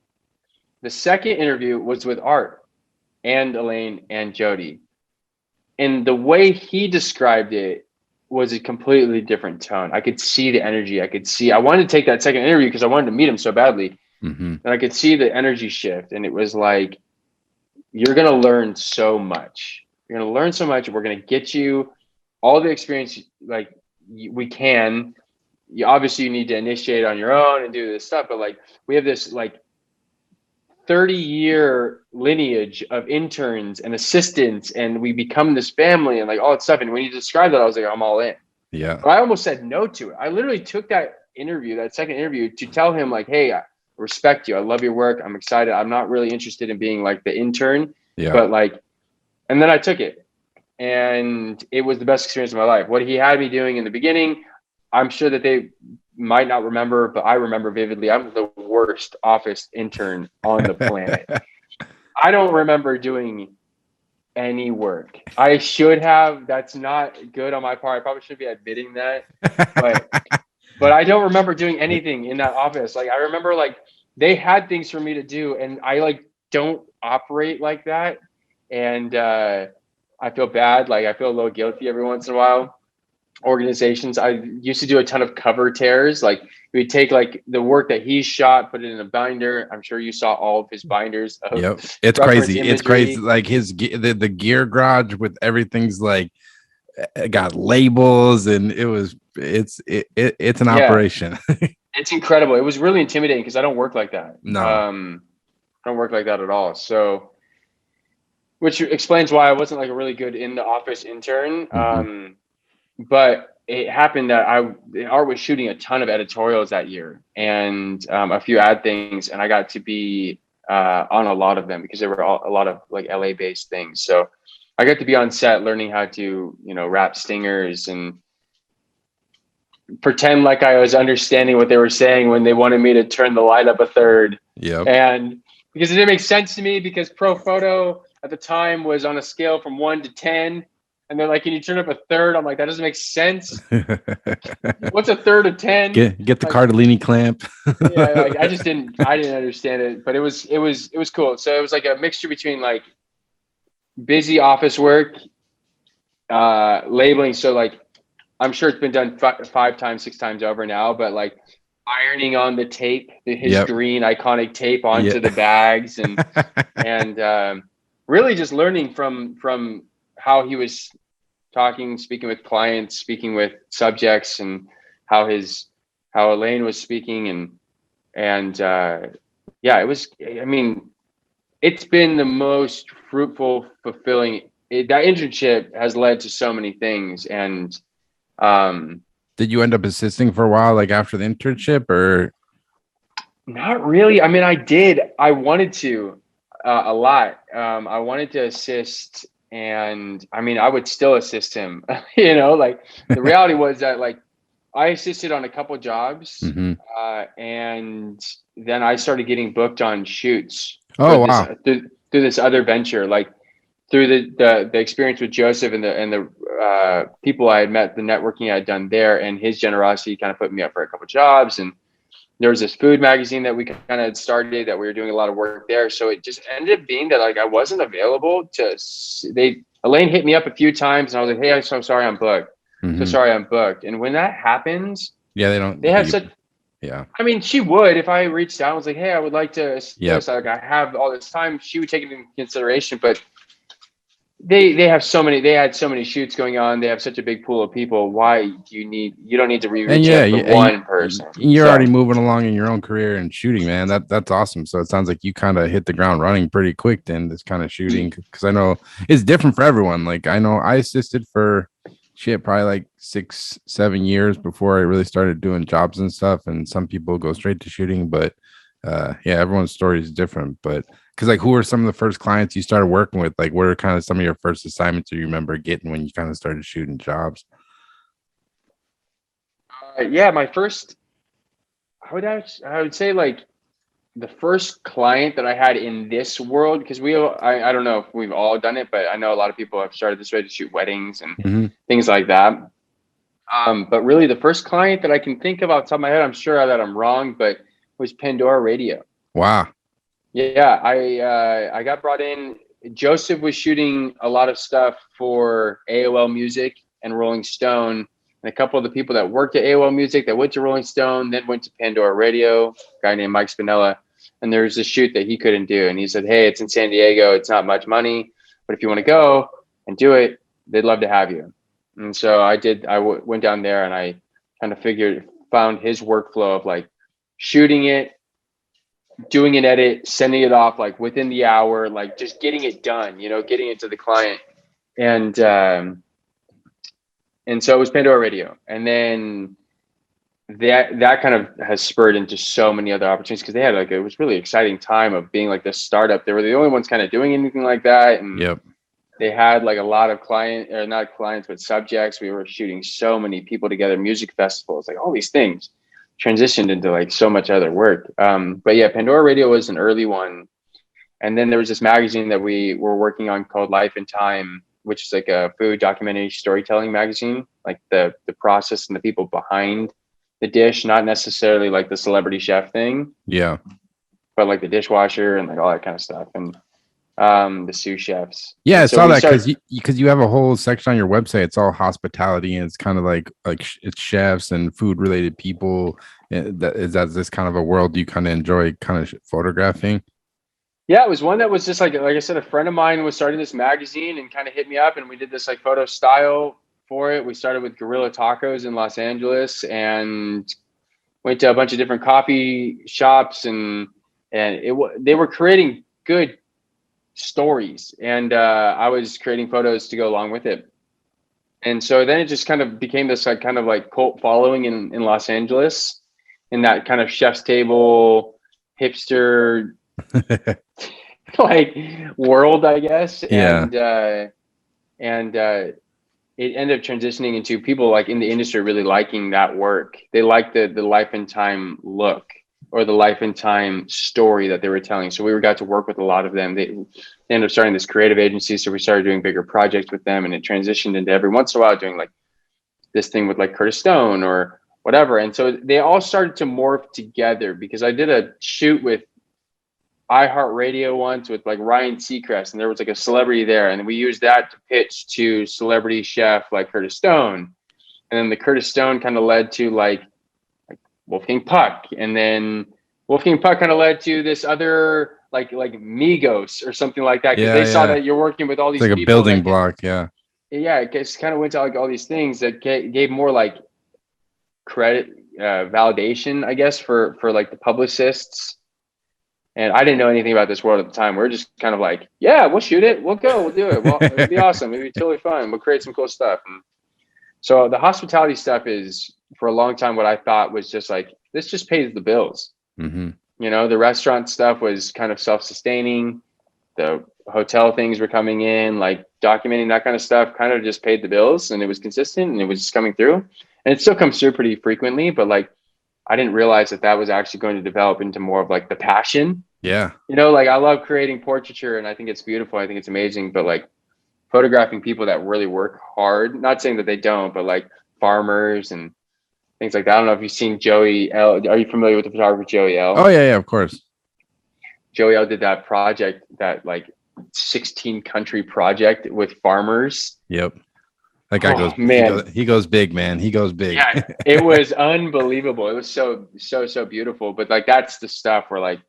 The second interview was with Art and Elaine and Jody. And the way he described it was a completely different tone. I could see the energy. I wanted to take that second interview because I wanted to meet him so badly. Mm-hmm. And I could see the energy shift. And it was like, you're going to learn so much. You're going to learn so much. We're going to get you all the experience like we can. Obviously you need to initiate on your own and do this stuff, but like we have this like 30-year lineage of interns and assistants, and we become this family and like all that stuff. And when you described that, I was like, I'm all in. Yeah. But I almost said no to it. I literally took that second interview to tell him like, hey, I respect you. I love your work. I'm excited. I'm not really interested in being like the intern, but like, and then I took it. And it was the best experience of my life. What he had me doing in the beginning, I'm sure that they might not remember, but I remember vividly. I'm the worst office intern on the planet. I don't remember doing any work. I should have. That's not good on my part. I probably should be admitting that. But I don't remember doing anything in that office. Like I remember like they had things for me to do, and I like don't operate like that. And I feel bad. Like I feel a little guilty every once in a while. Organizations, I used to do a ton of cover tears. Like we'd take like the work that he shot, put it in a binder. I'm sure you saw all of his binders of Yep. It's reference crazy. imagery. It's crazy. Like the gear garage with everything's like got labels, and it's an operation. It's incredible. It was really intimidating because I don't work like that. No. I don't work like that at all. So, which explains why I wasn't like a really good in the office intern. Mm-hmm. But it happened that Art was shooting a ton of editorials that year and a few ad things, and I got to be on a lot of them because there were a lot of like LA based things. So I got to be on set learning how to, wrap stingers and pretend like I was understanding what they were saying when they wanted me to turn the light up a third. Yep. And because it didn't make sense to me because Pro Photo at the time was on a scale from 1 to 10. And they're like, can you turn up a third? I'm like, that doesn't make sense. What's a third of 10? Get the like, Cardellini clamp. Yeah, like I didn't understand it, but it was cool. So it was like a mixture between like busy office work, labeling. So like, I'm sure it's been done 5 times, 6 times over now, but like ironing on the tape, his green iconic tape onto the bags and really just learning from how he was talking, speaking with clients, speaking with subjects, and how Elaine was speaking, and it was. I mean, it's been the most fruitful, fulfilling. That internship has led to so many things, and did you end up assisting for a while, like after the internship, or not really? I mean, I did. I wanted to a lot. I wanted to assist. And I mean, I would still assist him, like the reality was that like I assisted on a couple jobs, mm-hmm. And then I started getting booked on shoots. Oh, wow. Through this other venture, like through the experience with Joseph and the people I had met, the networking I had done there, and his generosity kind of put me up for a couple jobs. And there was this food magazine that we kind of started that we were doing a lot of work there. So it just ended up being that like I wasn't available Elaine hit me up a few times and I was like, hey, I'm so sorry I'm booked. Mm-hmm. So sorry I'm booked. And when that happens, they have such, I mean, she would, if I reached out and was like, hey, I would like to, like I have all this time, she would take it into consideration, but they had so many shoots going on. They have such a big pool of people. Why do you don't need to reach out to one person. You're already moving along in your own career and shooting, man. That's awesome. So it sounds like you kind of hit the ground running pretty quick then, this kind of shooting, because I know it's different for everyone. Like I know I assisted for probably like 6-7 years before I really started doing jobs and stuff. And some people go straight to shooting, but everyone's story is different. But because like, who were some of the first clients you started working with? Like, what are kind of some of your first assignments you remember getting when you kind of started shooting jobs? My first, I would say like the first client that I had in this world, because I don't know if we've all done it, but I know a lot of people have started this way to shoot weddings and things like that. But really the first client that I can think of off the top of my head, I'm sure that I'm wrong, but was Pandora Radio. Wow. Yeah, I got brought in. Joseph was shooting a lot of stuff for AOL Music and Rolling Stone, and a couple of the people that worked at AOL Music that went to Rolling Stone, then went to Pandora Radio, a guy named Mike Spinella. And there's a shoot that he couldn't do. And he said, hey, it's in San Diego. It's not much money, but if you want to go and do it, they'd love to have you. And so I did. I went down there and I kind of found his workflow of like shooting it, doing an edit, sending it off like within the hour, like just getting it done, getting it to the client. And so it was Pandora Radio. And then that kind of has spurred into so many other opportunities because they had it was really exciting time of being like this startup. They were the only ones kind of doing anything like that. And they had like a lot of not clients, but subjects. We were shooting so many people together, music festivals, like all these things transitioned into like so much other work. But yeah, Pandora Radio was an early one. And then there was this magazine that we were working on called Life in Time, which is like a food documentary storytelling magazine, like the process and the people behind the dish, not necessarily like the celebrity chef thing. Yeah. But like the dishwasher and like all that kind of stuff. And the sous chefs. Yeah, I And so saw we that started. because you have a whole section on your website. It's all hospitality, and it's kind of like it's chefs and food related people. That this kind of a world you kind of enjoy kind of photographing? Yeah, it was one that was just like I said, a friend of mine was starting this magazine and kind of hit me up, and we did this like photo style for it. We started with Gorilla Tacos in Los Angeles and went to a bunch of different coffee shops, and they were creating good stories, and I was creating photos to go along with it. And so then it just kind of became this like kind of like cult following in Los Angeles, in that kind of chef's table hipster like world, I guess. Yeah, And it ended up transitioning into people like in the industry really liking that work. They liked the life and time look, or the life and time story that they were telling. So we got to work with a lot of them. They ended up starting this creative agency, so we started doing bigger projects with them, and it transitioned into every once in a while doing like this thing with like Curtis Stone or whatever. And so they all started to morph together, because I did a shoot with iHeartRadio once with like Ryan Seacrest, and there was like a celebrity there, and we used that to pitch to celebrity chef like Curtis Stone, and then the Curtis Stone kind of led to like Wolfgang Puck, and then Wolfgang Puck kind of led to this other like Migos or something like that, because yeah, they saw yeah. that you're working with all It's these like a people, and building like block. Yeah, it just kind of went to like all these things that gave more like credit, validation, I guess, for like the publicists. And I didn't know anything about this world at the time. We are just kind of like, yeah, we'll shoot it. We'll go. We'll do it. Well, it'll be awesome. It'll be totally fun. We'll create some cool stuff. And so the hospitality stuff is, for a long time, what I thought was just like, this just pays the bills. mm-hmm. The restaurant stuff was kind of self-sustaining. The hotel things were coming in, like documenting that kind of stuff kind of just paid the bills, and it was consistent, and it was just coming through. And it still comes through pretty frequently, but like, I didn't realize that was actually going to develop into more of like the passion. Yeah, Like I love creating portraiture, and I think it's beautiful. I think it's amazing, but like photographing people that really work hard, not saying that they don't, but like farmers and things like that. I don't know if you've seen Joey L. Are you familiar with the photographer Joey oh L? yeah, of course. Joey L did that project, that like 16 country project with farmers. Yep. That guy goes, Man, he goes big, man. He goes big. yeah, it was unbelievable. It was so beautiful. But like, that's the stuff where like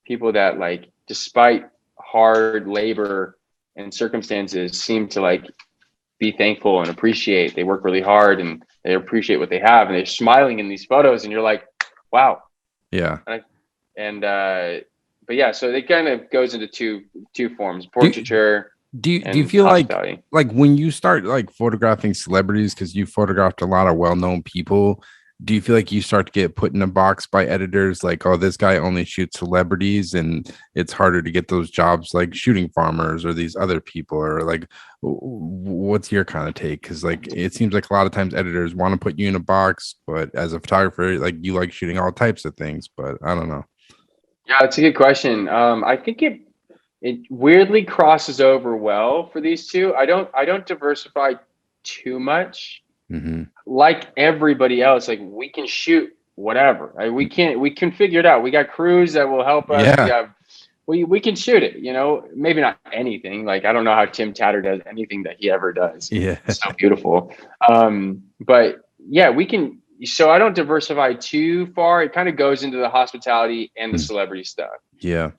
people that like, despite hard labor and circumstances, seem to like be thankful and appreciate. They work really hard and they appreciate what they have, and they're smiling in these photos, and you're like, wow. Yeah. But yeah, so it kind of goes into two forms: portraiture. Do you feel like hospitality. when you start like photographing celebrities, because you photographed a lot of well-known people, do you feel like you start to get put in a box by editors like, oh, this guy only shoots celebrities and it's harder to get those jobs like shooting farmers or these other people? Or like, what's your kind of take? Because like, it seems like a lot of times editors want to put you in a box, but as a photographer, like, you like shooting all types of things. But I don't know. Yeah, it's a good question. I think it weirdly crosses over well for these two. I don't diversify too much. Mm-hmm. Like everybody else, like we can shoot whatever. We can figure it out. We got crews that will help us. Yeah. We can shoot it. Maybe not anything. Like, I don't know how Tim Tatter does anything that he ever does. Yeah. It's so beautiful. But yeah, we can. So I don't diversify too far. It kind of goes into the hospitality and the celebrity stuff. Yeah.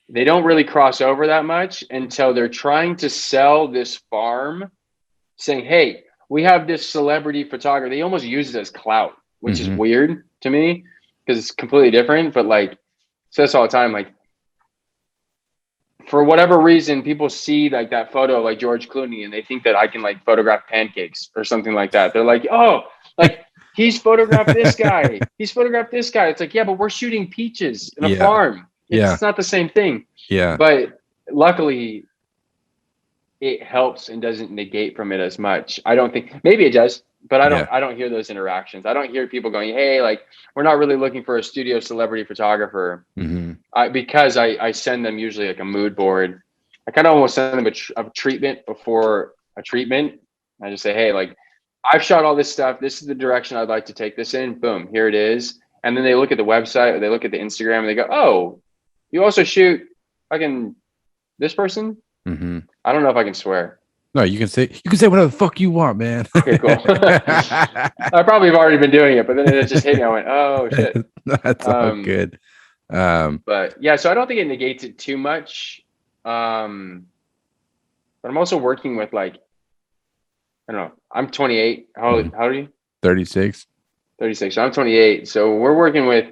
They don't really cross over that much until they're trying to sell this farm, saying, hey, we have this celebrity photographer. They almost use it as clout, which is weird to me, because it's completely different. But like, so that's all the time. Like, for whatever reason, people see like that photo of like George Clooney, and they think that I can like photograph pancakes or something like that. They're like, oh, like, he's photographed this guy. He's photographed this guy. It's like, yeah, but we're shooting peaches in a farm. It's not the same thing. Yeah. But luckily, it helps and doesn't negate from it as much. I don't think, maybe it does, but I don't hear those interactions. I don't hear people going, hey, like, we're not really looking for a studio celebrity photographer. Because I send them usually like a mood board. I kind of almost send them a treatment before a treatment. I just say, hey, like, I've shot all this stuff. This is the direction I'd like to take this in. Boom, here it is. And then they look at the website, or they look at the Instagram, and they go, oh, you also shoot fucking This person? Mm-hmm. I don't know if I can swear. No, you can say whatever the fuck you want, man. Okay, cool. I probably have already been doing it, but then it just hit me. I went, oh shit. That's all good. But yeah, so I don't think it negates it too much. But I'm also working with like, I don't know. I'm 28. How old are you? 36. 36. So I'm 28. So we're working with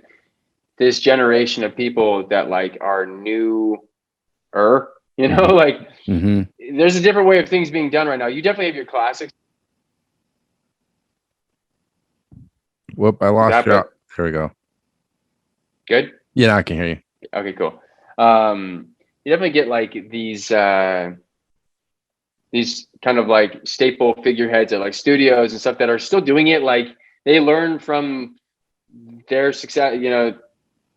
this generation of people that like are newer, like there's a different way of things being done right now. You definitely have your classics. Whoop, I lost you. There we go. Good? Yeah, I can hear you. Okay, cool. You definitely get like these kind of like staple figureheads at like studios and stuff that are still doing it. Like they learn from their success,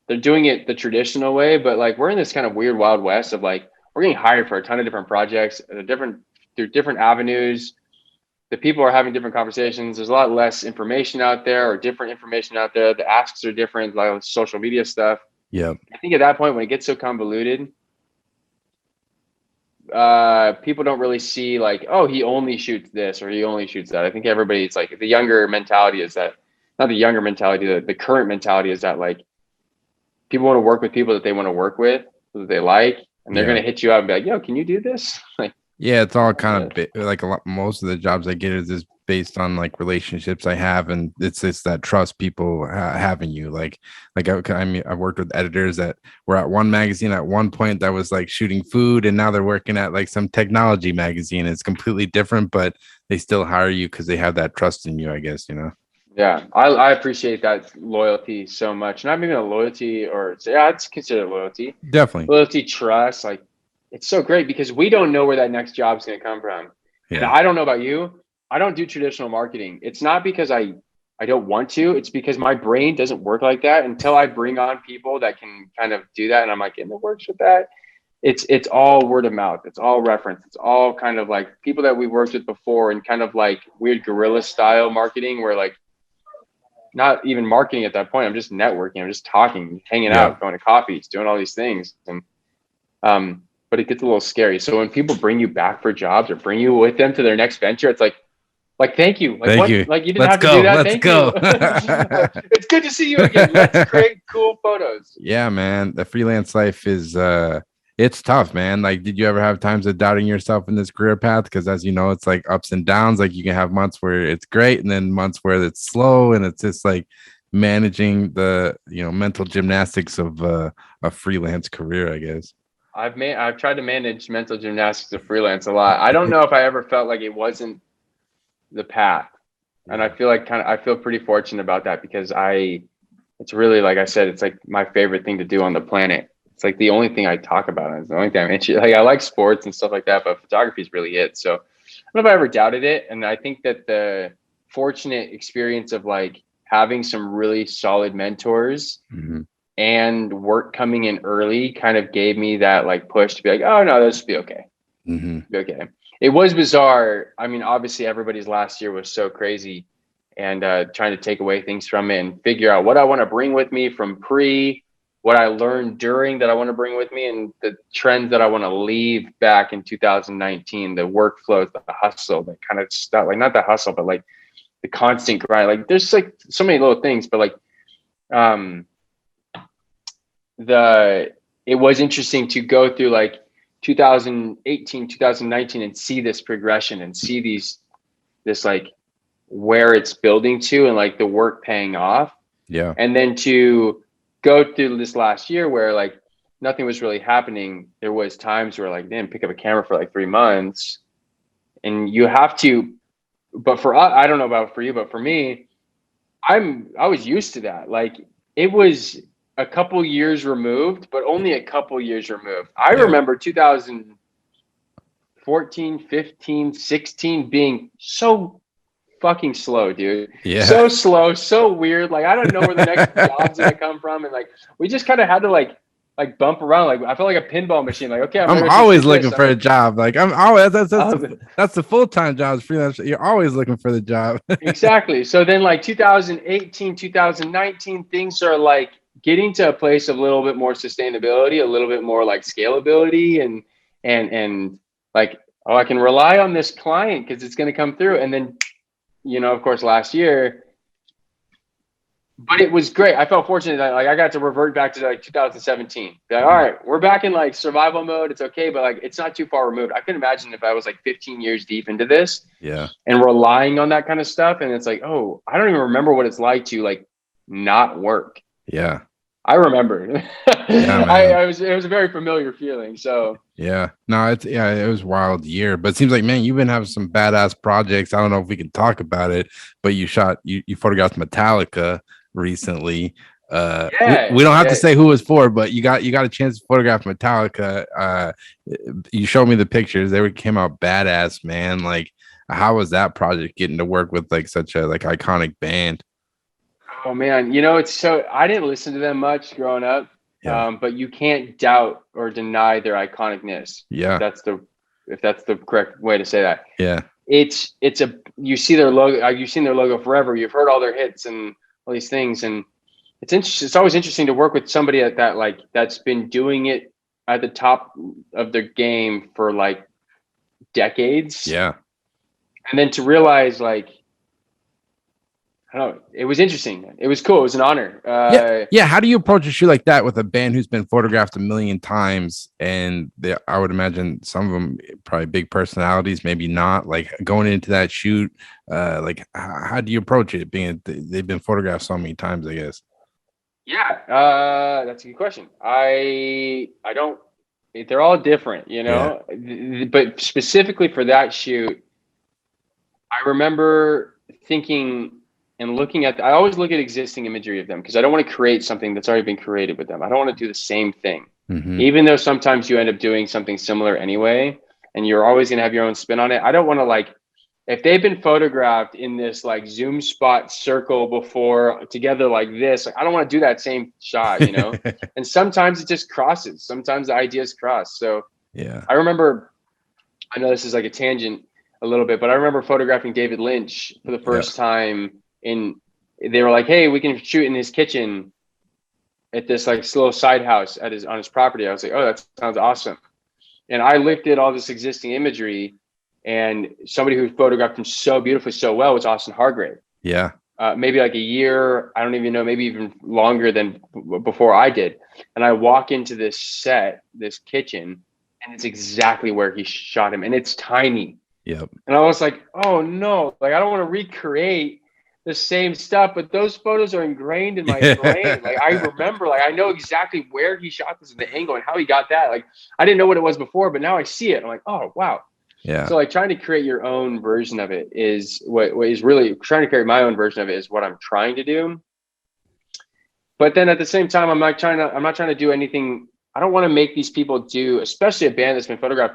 they're doing it the traditional way, but like we're in this kind of weird Wild West of like, we're getting hired for a ton of different projects, through different avenues. The people are having different conversations. There's a lot less information out there or different information out there. The asks are different, like social media stuff. Yeah. I think at that point, when it gets so convoluted, people don't really see like, oh, he only shoots this or he only shoots that. I think everybody's like, the younger mentality is that, not the younger mentality, the current mentality is that like people want to work with people that they want to work with, that they like, and they're going to hit you up and be like, yo, can you do this? Like, yeah, it's all kind of like most of the jobs I get is just based on like relationships I have, and it's that trust people have in you. Like I worked with editors that were at one magazine at one point that was like shooting food, and now they're working at like some technology magazine. It's completely different, but they still hire you because they have that trust in you, I guess, Yeah, I appreciate that loyalty so much. Not even a loyalty, or it's considered loyalty. Definitely. Loyalty, trust, like it's so great because we don't know where that next job's going to come from. Yeah. And I don't know about you. I don't do traditional marketing. It's not because I don't want to. It's because my brain doesn't work like that until I bring on people that can kind of do that. And I'm like, in the works with that. It's all word of mouth. It's all reference. It's all kind of like people that we've worked with before, and kind of like weird guerrilla style marketing where like, not even marketing at that point. I'm just networking. I'm just talking, hanging out, going to coffees, doing all these things. And, but it gets a little scary. So when people bring you back for jobs or bring you with them to their next venture, it's like, thank you. Like, thank you. Like you didn't have to do that. Let's go. It's good to see you again. Let's create cool photos. Yeah, man. The freelance life is, it's tough, man. Like, did you ever have times of doubting yourself in this career path? Because as you know, it's like ups and downs. Like you can have months where it's great and then months where it's slow, and it's just like managing the, mental gymnastics of a freelance career, I guess. I've tried to manage mental gymnastics of freelance a lot. I don't know if I ever felt like it wasn't the path. And I feel like I feel pretty fortunate about that because it's really, like I said, it's like my favorite thing to do on the planet. It's like the only thing I talk about. It's the only thing I'm interested. Like I like sports and stuff like that, but photography is really it. So I don't know if I ever doubted it. And I think that the fortunate experience of like having some really solid mentors and work coming in early kind of gave me that like push to be like, oh no, this will be okay. Be okay. It was bizarre. I mean, obviously everybody's last year was so crazy, and trying to take away things from it and figure out what I want to bring with me from what I learned during that I want to bring with me, and the trends that I want to leave back in 2019, the workflows, the hustle, that kind of stuff, like not the hustle, but like the constant grind. Like there's like so many little things, but like, it was interesting to go through like 2018, 2019 and see this progression and see this like where it's building to and like the work paying off. Yeah. And then to go through this last year where like nothing was really happening. There was times where like, didn't pick up a camera for like 3 months, and you have to, but for us, I don't know about for you, but for me, I was used to that. Like it was a couple years removed, but only a couple years removed. I remember 2014, 15, 16 being so fucking slow, dude. Yeah. So slow, so weird. Like I don't know where the next job's gonna come from. And like we just kind of had to like bump around. Like I felt like a pinball machine. Like, okay, I'm always looking for a job. Like I'm always that's the full-time job freelance. You're always looking for the job. Exactly. So then like 2018, 2019, things are like getting to a place of a little bit more sustainability, a little bit more like scalability, and and like, oh, I can rely on this client because it's going to come through. And then, of course, last year. But it was great. I felt fortunate that like I got to revert back to like 2017. Like, all right, we're back in like survival mode. It's okay, but like it's not too far removed. I can imagine if I was like 15 years deep into this, and relying on that kind of stuff, and it's like, oh, I don't even remember what it's like to like not work. Yeah, I remember. Yeah, It was a very familiar feeling. So yeah, no, it was a wild year, but it seems like, man, you've been having some badass projects. I don't know if we can talk about it, but you photographed Metallica recently. We don't have to say who it was for, but you got a chance to photograph Metallica. You showed me the pictures. They came out badass, man. Like, how was that project, getting to work with like such a like iconic band? Oh man, it's so, I didn't listen to them much growing up. But you can't doubt or deny their iconicness. Yeah. If that's the correct way to say that. Yeah. You see their logo, you've seen their logo forever. You've heard all their hits and all these things. And it's interesting. It's always interesting to work with somebody at that, like, that's been doing it at the top of their game for like decades. Yeah. And then to realize, like, I don't know, it was interesting. It was cool. It was an honor. Yeah. How do you approach a shoot like that with a band who's been photographed a million times? And I would imagine some of them probably big personalities, maybe not. Like, going into that shoot, like, how do you approach it, being they've been photographed so many times, I guess? Yeah, that's a good question. I don't. They're all different, But specifically for that shoot, I remember thinking and looking at. I always look at existing imagery of them because I don't want to create something that's already been created with them. I don't want to do the same thing, even though sometimes you end up doing something similar anyway, and you're always going to have your own spin on it. I don't want to, like, if they've been photographed in this like zoom spot circle before together like this, like, I don't want to do that same shot, And sometimes it just crosses. Sometimes the ideas cross. So yeah, I remember, I know this is like a tangent a little bit, but I remember photographing David Lynch for the first time they were like, hey, we can shoot in his kitchen at this like little side house on his property. I was like, oh, that sounds awesome. And I looked at all this existing imagery, and somebody who photographed him so beautifully, so well, was Austin Hargrave. Yeah. Maybe like a year, I don't even know, maybe even longer than before I did. And I walk into this kitchen, and it's exactly where he shot him. And it's tiny. Yep. And I was like, oh no, like, I don't want to recreate the same stuff, but those photos are ingrained in my brain. Like, I remember, like, I know exactly where he shot this, the angle, and how he got that. Like, I didn't know what it was before, but now I see it. I'm like, oh wow. Yeah. So like, trying to create your own version of it is what is really trying to create my own version of it is what I'm trying to do. But then at the same time, I'm not trying to do anything. I don't want to make these people do, especially a band that's been photographed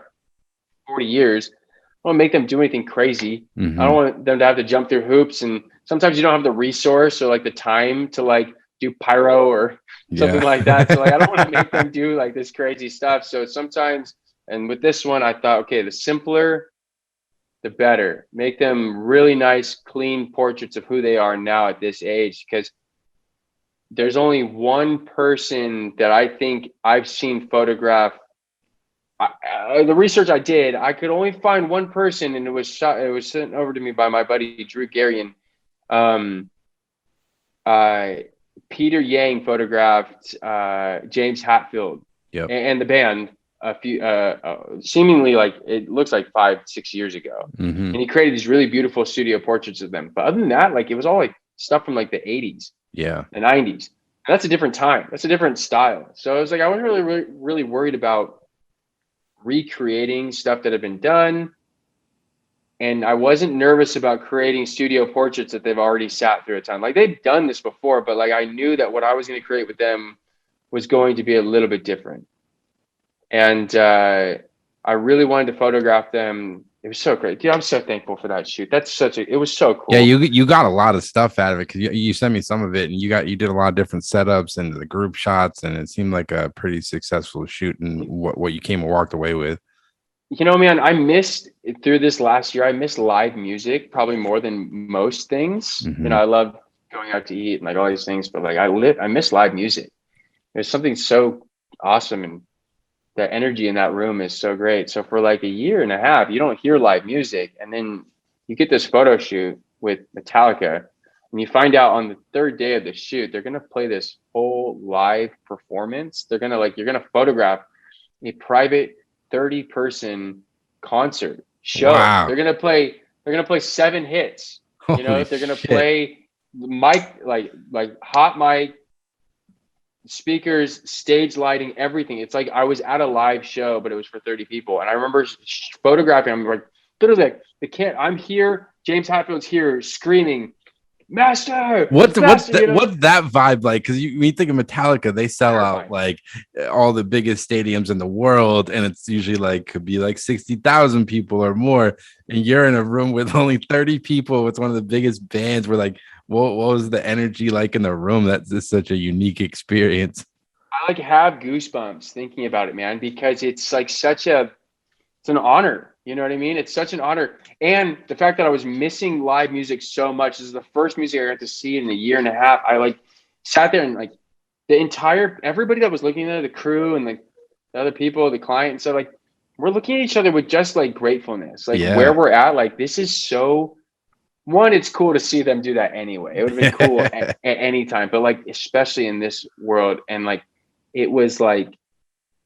40 years. I don't want to make them do anything crazy. I don't want them to have to jump through hoops, and sometimes you don't have the resource or like the time to like do pyro or something like that. So like, I don't want to make them do like this crazy stuff. So sometimes, and with this one, I thought, okay, the simpler, the better. Make them really nice, clean portraits of who they are now at this age, because there's only one person that I think I've seen photograph. The research I did, I could only find one person, and it was sent over to me by my buddy Drew Garion. Peter Yang photographed James Hetfield and the band a few seemingly, like, it looks like 5-6 years ago, and he created these really beautiful studio portraits of them. But other than that, like, it was all like stuff from like the 80s, the 90s. And that's a different time. That's a different style. So I was like, I wasn't really worried about recreating stuff that had been done, and I wasn't nervous about creating studio portraits that they've already sat through a time. Like, they've done this before, but like, I knew that what I was going to create with them was going to be a little bit different. And I really wanted to photograph them. It was so great. Dude, I'm so thankful for that shoot. It was so cool. Yeah, you got a lot of stuff out of it, because you sent me some of it, and you did a lot of different setups and the group shots, and it seemed like a pretty successful shoot, and what you came and walked away with. Man, I missed through this last year. I missed live music probably more than most things. I love going out to eat and like all these things, but like, I miss live music. There's something so awesome and the energy in that room is so great. So for like a year and a half, you don't hear live music, and then you get this photo shoot with Metallica, and you find out on the third day of the shoot they're gonna play this whole live performance. They're gonna like you're gonna photograph a private 30-person concert show. Wow. They're gonna play 7 hits. You know, Holy they're gonna shit. play mic like hot mic, speakers, stage lighting, everything. It's like I was at a live show, but it was for 30 people. And I remember photographing. I'm like, literally, they can't. I'm here. James Hetfield's here, screaming, "Master, What's Master!" You know, what's that vibe like? Because when you think of Metallica, they sell out terrifying. like all the biggest stadiums in the world, and it's usually like could be like 60,000 people or more. And you're in a room with only 30 people with one of the biggest bands. We're like, what was the energy like in the room? That's just such a unique experience. I like have goosebumps thinking about it, man, because it's like it's an honor. You know what I mean? It's such an honor. And the fact that I was missing live music so much, this is the first music I got to see in a year and a half. I like sat there and like everybody that was looking there, the crew and like the other people, the client, and so like we're looking at each other with just like gratefulness, like where Yeah. we're at. Like this is so one, it's cool to see them do that anyway. It would have been cool at any time, but like especially in this world. And like it was like,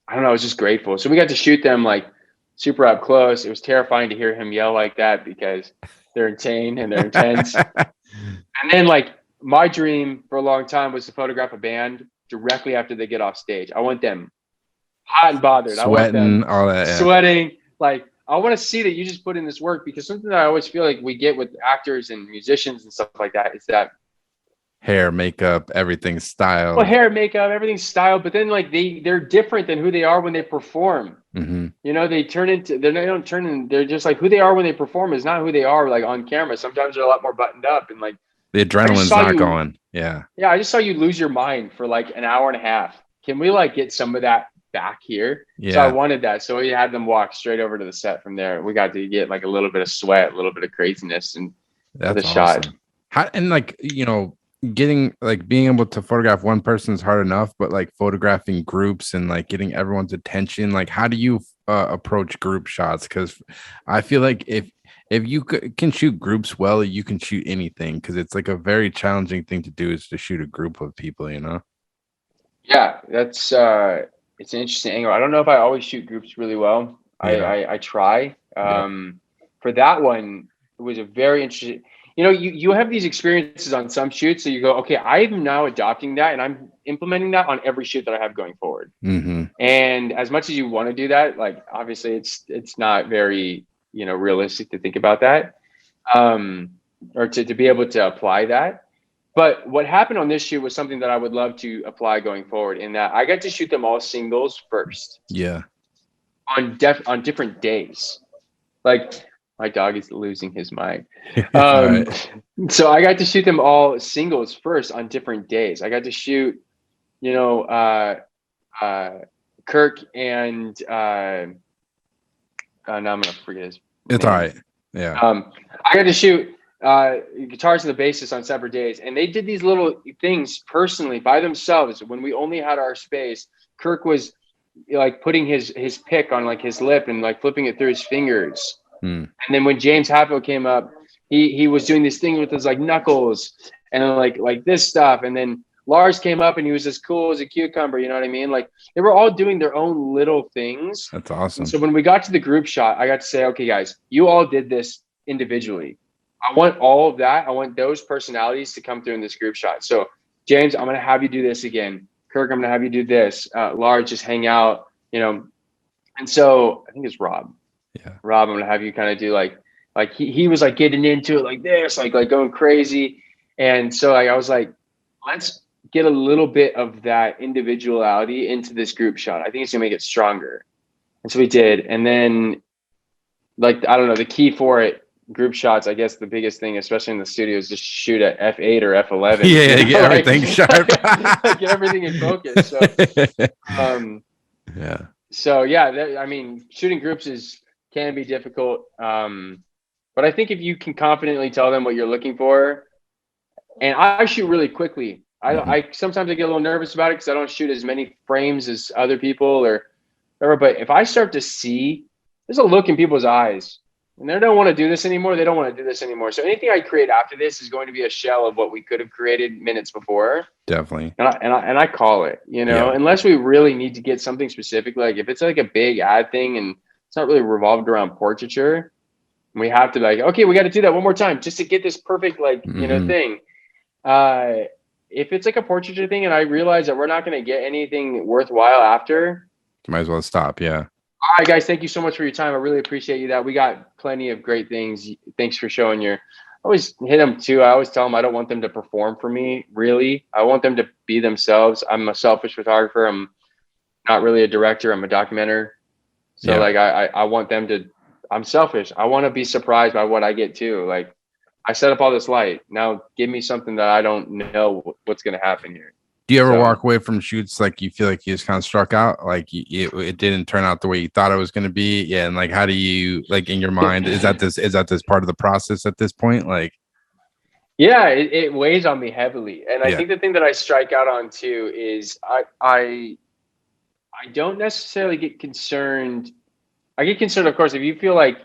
I don't know, I was just grateful. So we got to shoot them like super up close. It was terrifying to hear him yell like that because they're insane and they're intense. And then like my dream for a long time was to photograph a band directly after they get off stage. I want them hot and bothered. I want Sweating, them all that. Yeah. sweating. Like I want to see that you just put in this work, because something that I always feel like we get with actors and musicians and stuff like that is that Hair, makeup, everything well, styled. hair, makeup, everything's styled, but then like they're different than who they are when they perform. Hmm. You know, they don't turn in, they're just like who they are when they perform is not who they are like on camera. Sometimes they're a lot more buttoned up and like The I just adrenaline's saw not you, going. Yeah. yeah, I just saw you lose your mind for like an hour and a half. Can we like get some of that back here? So I Yeah. wanted that. So we had them walk straight over to the set from there. We got to get like a little bit of sweat, a little bit of craziness and for the That's shot. awesome. How and like getting like being able to photograph one person is hard enough, but like photographing groups and like getting everyone's attention, like how do you approach group shots? Because I feel like if you can shoot groups well, you can shoot anything, because it's like a very challenging thing to do is to shoot a group of people, you know? Yeah, that's it's an interesting angle. I don't know if I always shoot groups really well. Yeah. I try. Yep. For that one, it was a very interesting. You know, you have these experiences on some shoots, so you go, okay, I'm now adopting that and I'm implementing that on every shoot that I have going forward. Mm-hmm. And as much as you want to do that, like obviously it's not very, you know, realistic to think about that, or to be able to apply that. But what happened on this shoot was something that I would love to apply going forward, in that I got to shoot them all singles first Yeah. on different days. Like my dog is losing his mind. It's all Um, right. so I got to shoot them all singles first on different days. I got to shoot, you know, uh, Kirk and now I'm gonna forget his It's all name. right. Yeah. I got to shoot guitars and the bassist on separate days, and they did these little things personally by themselves when we only had our space. Kirk was like putting his pick on like his lip and like flipping it through his fingers. Hmm. And then when James Hetfield came up, he was doing this thing with his like knuckles and like this stuff. And then Lars came up and he was as cool as a cucumber. You know what I mean? Like they were all doing their own little things. That's And awesome. so when we got to the group shot, I got to say, okay, guys, you all did this individually. I want all of that. I want those personalities to come through in this group shot. So James, I'm going to have you do this again. Kirk, I'm going to have you do this. Lars, just hang out, you know. And so I think it's Rob. Yeah. Rob, I'm gonna have you kind of do like he was like getting into it like this, like going crazy. And so like I was like, let's get a little bit of that individuality into this group shot. I think it's gonna make it stronger. And so we did. And then like I don't know, the key for it, group shots, I guess the biggest thing, especially in the studio, is just shoot at F8 or F11. Yeah, You know? get everything sharp. Get everything in focus. So Yeah. so yeah, I mean, shooting groups can be difficult. But I think if you can confidently tell them what you're looking for, and I shoot really quickly. Mhm. I sometimes I get a little nervous about it because I don't shoot as many frames as other people, or But if I start to see, there's a look in people's eyes and they don't want to do this anymore. They don't want to do this anymore. So anything I create after this is going to be a shell of what we could have created minutes before. Definitely. And I call it, unless we really need to get something specific, like if it's like a big ad thing and it's not really revolved around portraiture, we have to be like, okay, we got to do that one more time just to get this perfect, thing. If it's like a portraiture thing and I realize that we're not going to get anything worthwhile after, might as well stop. Yeah. All right, guys, thank you so much for your time. I really appreciate you that. We got plenty of great things. Thanks for showing I always hit them too. I always tell them I don't want them to perform for me, really. I want them to be themselves. I'm a selfish photographer. I'm not really a director. I'm a documenter. So I want them to, I'm selfish. I want to be surprised by what I get too. Like I set up all this light. Now give me something that I don't know what's going to happen here. Do you ever walk away from shoots like you feel like you just kind of struck out, like it didn't turn out the way you thought it was going to be? Yeah, and like how do you, like in your mind, is that this part of the process at this point? Like, yeah, it weighs on me heavily, and I think the thing that I strike out on too is I don't necessarily get concerned. I get concerned, of course, if you feel like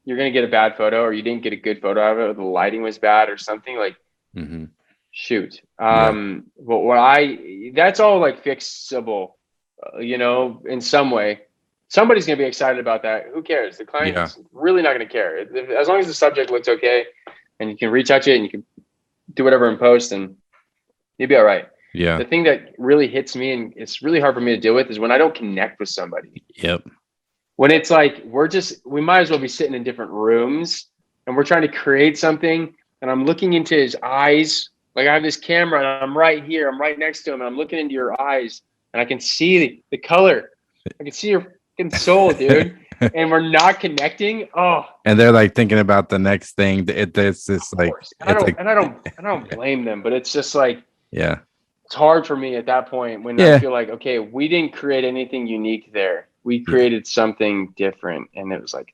you're going to get a bad photo or you didn't get a good photo of it, or the lighting was bad or something like. Mm-hmm. Shoot. But that's all like fixable, in some way. Somebody's going to be excited about that. Who cares? The client's really not going to care. As long as the subject looks okay and you can retouch it and you can do whatever in post and you'll be all right. Yeah. The thing that really hits me and it's really hard for me to deal with is when I don't connect with somebody. Yep. When it's like, we might as well be sitting in different rooms and we're trying to create something and I'm looking into his eyes. Like I have this camera and I'm right here. I'm right next to him and I'm looking into your eyes and I can see the color. I can see your fucking soul, dude. And we're not connecting. Oh. And they're like thinking about the next thing. It's just like, I don't blame them, but it's just like, it's hard for me at that point when I feel like, okay, we didn't create anything unique there. We created something different, and it was like,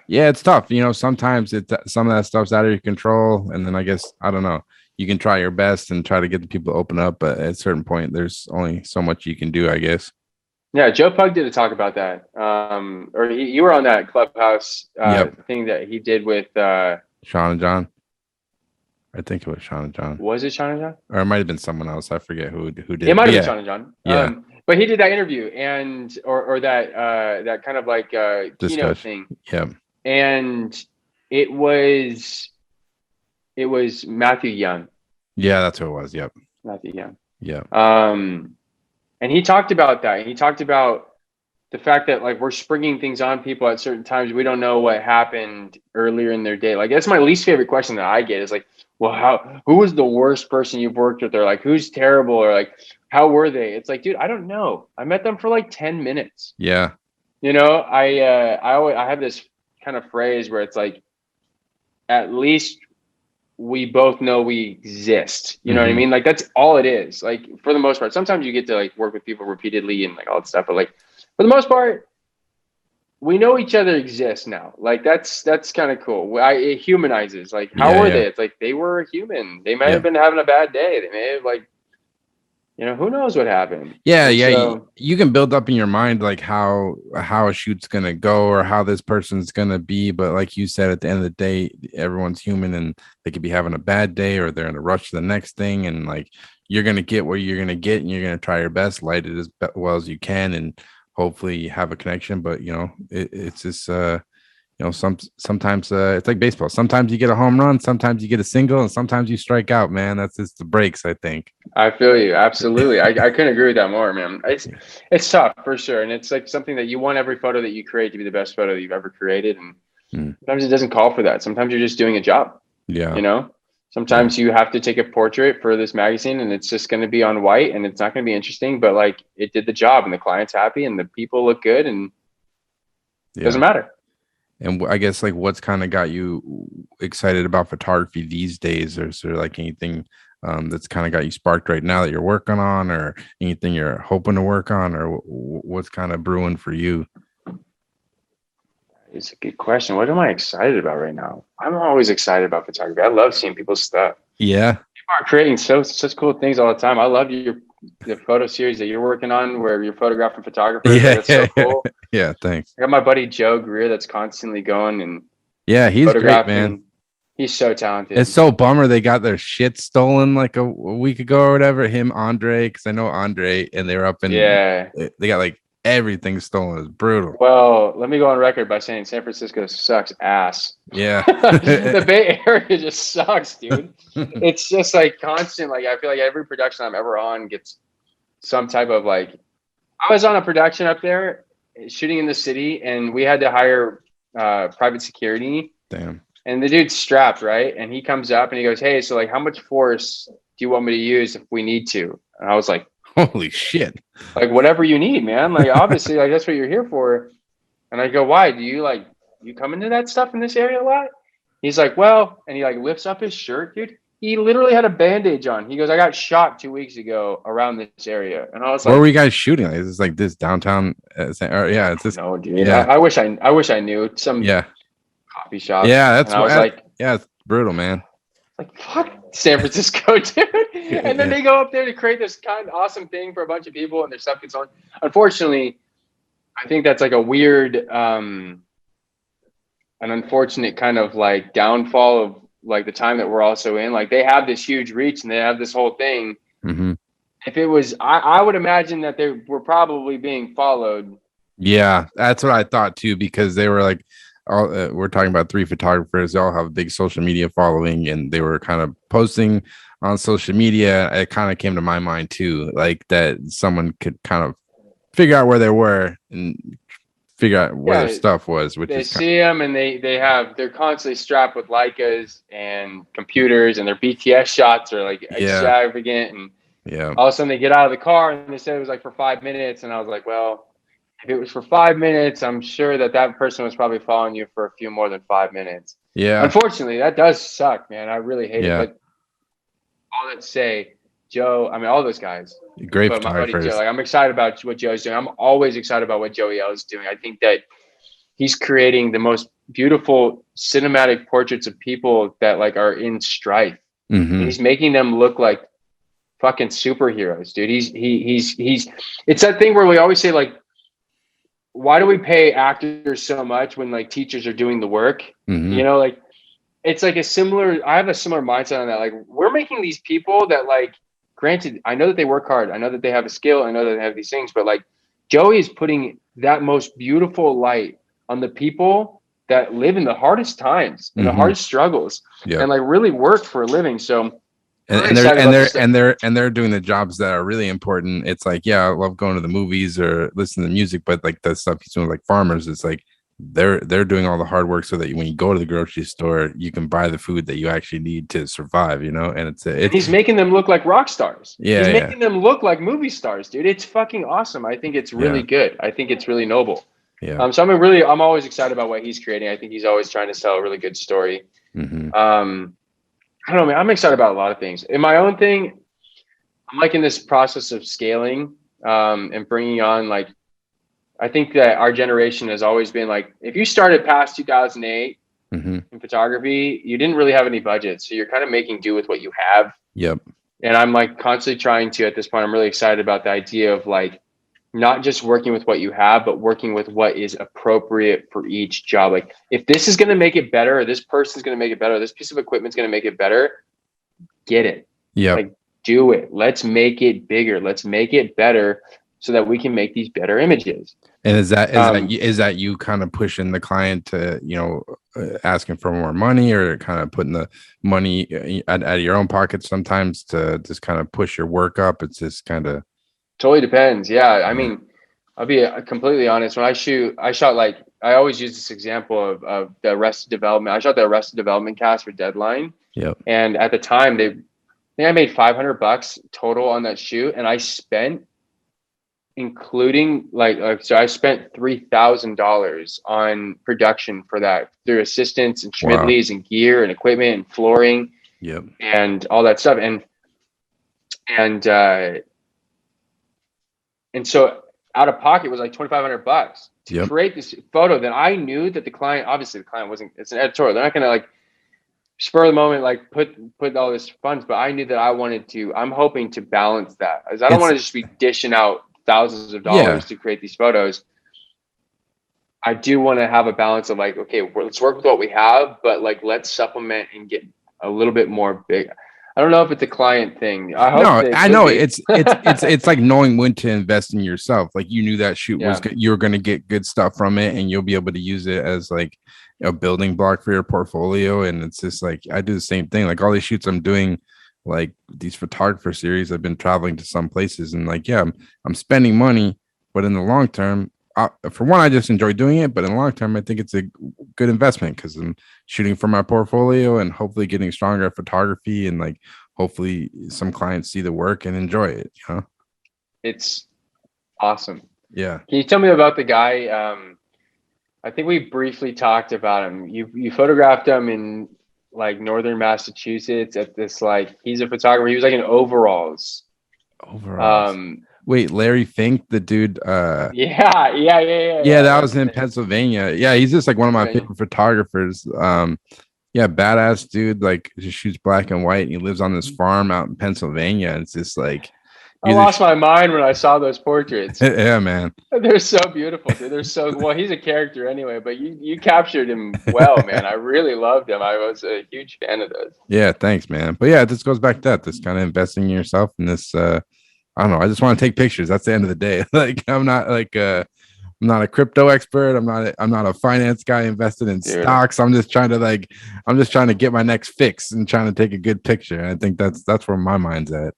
yeah, it's tough. Sometimes some of that stuff's out of your control, and then I guess I don't know. You can try your best and try to get the people to open up, but at a certain point, there's only so much you can do, I guess. Yeah, Joe Pug did a talk about that. Or you were on that Clubhouse thing that he did with Sean and John. I think it was Sean and John. Was it Sean and John? Or it might have been someone else. I forget who did. It might have been Sean and John. Yeah. But he did that interview and or that kind of like keynote thing. Yeah. And it was Matthew Young. Yeah, that's who it was. Yep. Matthew Young. Yeah. And he talked about that. He talked about the fact that like we're springing things on people at certain times. We don't know what happened earlier in their day. Like that's my least favorite question that I get is like, well, who was the worst person you've worked with? Or like, who's terrible? Or like, how were they? It's like, dude, I don't know. I met them for like 10 minutes. Yeah. I have this kind of phrase where it's like, at least we both know we exist. You know what I mean? Like that's all it is. Like for the most part, sometimes you get to like work with people repeatedly and like all that stuff, but like for the most part, we know each other exists now. Like that's kind of cool. It humanizes. Like how were they? It's like they were human. They might have been having a bad day. They may have like, who knows what happened. Yeah. So, you can build up in your mind like how a shoot's gonna go or how this person's gonna be. But like you said, at the end of the day, everyone's human and they could be having a bad day or they're in a rush to the next thing. And like you're gonna get what you're gonna get and you're gonna try your best, light it as well as you can, and hopefully have a connection. But it's just sometimes it's like baseball. Sometimes you get a home run, sometimes you get a single, and sometimes you strike out, man. That's just the breaks, I think. I feel you. Absolutely. I couldn't agree with that more, man. It's tough for sure. And it's like something that you want every photo that you create to be the best photo that you've ever created. And sometimes it doesn't call for that. Sometimes you're just doing a job. Yeah. Sometimes you have to take a portrait for this magazine and it's just going to be on white and it's not going to be interesting, but like it did the job and the client's happy and the people look good and it doesn't matter. And I guess like what's kind of got you excited about photography these days? Or is there like anything that's kind of got you sparked right now that you're working on, or anything you're hoping to work on, or what's kind of brewing for you? It's a good question. What am I excited about right now? I'm always excited about photography. I love seeing people's stuff. Yeah. People are creating such cool things all the time. I love your the photo series that you're working on, where you're photographing photographers. Yeah, Like, that's so cool. yeah. Thanks. I got my buddy Joe Greer that's constantly going and Yeah, he's great, man. photographing. He's so talented. It's so bummer they got their shit stolen like a week ago or whatever. Him, Andre, because I know Andre, and they were up in. Yeah. They got like everything stolen. It's brutal. Well, let me go on record by saying San Francisco sucks ass. Yeah. The Bay Area just sucks, dude. It's just like constant. Like, I feel like every production I'm ever on gets some type of like. I was on a production up there shooting in the city, and we had to hire private security. Damn. And the dude's strapped, right? And he comes up and he goes, "Hey, so like, how much force do you want me to use if we need to?" And I was like, "Holy shit! Like, whatever you need, man. Like, obviously, like, that's what you're here for." And I go, "Why? Do you like you come into that stuff in this area a lot?" He's like, "Well," and he like lifts up his shirt, dude. He literally had a bandage on. He goes, "I got shot 2 weeks ago around this area," and I was like, "Where were you guys shooting? Like, is this like this downtown? Yeah, it's this." No, dude. Yeah. I wish I knew some. Yeah. Coffee shop. Yeah, that's what I was like. Yeah, it's brutal, man. Like, fuck San Francisco, dude. And then they go up there to create this kind of awesome thing for a bunch of people, and their stuff gets on. Unfortunately, I think that's like a weird, an unfortunate kind of like downfall of like the time that we're also in. Like, they have this huge reach and they have this whole thing. Mm-hmm. If it was, I would imagine that they were probably being followed. Yeah, that's what I thought too, because they were like, we're talking about 3 photographers. They all have a big social media following, and they were kind of posting on social media. It kind of came to my mind too, like that someone could kind of figure out where they were and figure out where their stuff was. Which they is see them, and they're constantly strapped with Leicas and computers, and their BTS shots are like extravagant. And all of a sudden they get out of the car and they said it was like for 5 minutes, and I was like, well, if it was for 5 minutes, I'm sure that person was probably following you for a few more than 5 minutes. Yeah. Unfortunately, that does suck, man. I really hate it. But all that to say, Joe, I mean, all those guys. Great but my buddy photographers. Joe, like, I'm excited about what Joe's doing. I'm always excited about what Joey L is doing. I think that he's creating the most beautiful cinematic portraits of people that like are in strife. Mm-hmm. He's making them look like fucking superheroes, dude. He's it's that thing where we always say, like, why do we pay actors so much when like teachers are doing the work? Mm-hmm. You know, like, it's like I have a similar mindset on that. Like, we're making these people that, like, granted, I know that they work hard. I know that they have a skill. I know that they have these things, but like, Joey is putting that most beautiful light on the people that live in the hardest times and the hardest struggles and like really work for a living. So and they're doing the jobs that are really important. It's like, yeah, I love going to the movies or listening to music, but like the stuff he's doing, like farmers, it's like they're doing all the hard work so that when you go to the grocery store, you can buy the food that you actually need to survive, you know. And it's he's making them look like rock stars. Yeah, he's making them look like movie stars, dude. It's fucking awesome. I think it's really good. I think it's really noble. Yeah. So I'm always excited about what he's creating. I think he's always trying to tell a really good story. Mm-hmm. I don't know, man. I'm excited about a lot of things. In my own thing, I'm like in this process of scaling and bringing on, like, I think that our generation has always been like, if you started past 2008 in photography, you didn't really have any budget. So you're kind of making do with what you have. Yep. And I'm like constantly trying to, at this point, I'm really excited about the idea of like, not just working with what you have, but working with what is appropriate for each job. Like, if this is going to make it better, or this person's going to make it better, or this piece of equipment's going to make it better, get it. Yeah. Like, do it. Let's make it bigger. Let's make it better so that we can make these better images. And is that you kind of pushing the client to, you know, asking for more money, or kind of putting the money out of your own pocket sometimes to just kind of push your work up? It's just kind of totally depends. Yeah. I mean, I'll be completely honest. When I shot, like, I always use this example of the Arrested Development. I shot the Arrested Development cast for Deadline. Yep. And at the time, I think I made $500 total on that shoot. And I spent, including so I spent $3,000 on production for that, through assistants and Schmidleys and gear and equipment and flooring. Yep. And all that stuff. And so out of pocket was like $2,500 to create this photo that I knew that the client, obviously the client wasn't, it's an editorial. They're not going to like spur of the moment, like put all this funds, but I knew that I'm hoping to balance that, as I don't want to just be dishing out thousands of dollars to create these photos. I do want to have a balance of like, okay, let's work with what we have, but like, let's supplement and get a little bit more big. I don't know if it's a client thing. I hope I know it's like knowing when to invest in yourself. Like you knew that shoot was good. You were going to get good stuff from it, and you'll be able to use it as like a building block for your portfolio. And it's just like I do the same thing. Like all these shoots I'm doing, like these photographer series, I've been traveling to some places, and like I'm spending money, but in the long term, for one, I just enjoy doing it, but in the long term, I think it's a good investment because I'm shooting for my portfolio and hopefully getting stronger at photography, and like hopefully some clients see the work and enjoy it. You know, it's awesome. Yeah. Can you tell me about the guy? I think we briefly talked about him. You photographed him in like northern Massachusetts at this, like, he's a photographer. He was like in overalls. Wait, Larry Fink, the dude. Yeah. That was in Pennsylvania. Yeah, he's just like one of my favorite photographers. Badass dude. Like just shoots black and white. And he lives on this farm out in Pennsylvania. It's just like I lost my mind when I saw those portraits. Yeah, man. They're so beautiful, dude. They're so well. He's a character anyway, but you captured him well, man. I really loved him. I was a huge fan of those. Yeah, thanks, man. But yeah, this goes back to that. This kind of investing in yourself in this. I don't know. I just want to take pictures. That's the end of the day. Like I'm not like I'm not a crypto expert. I'm not a finance guy invested in stocks. I'm just trying to get my next fix and trying to take a good picture. And I think that's where my mind's at.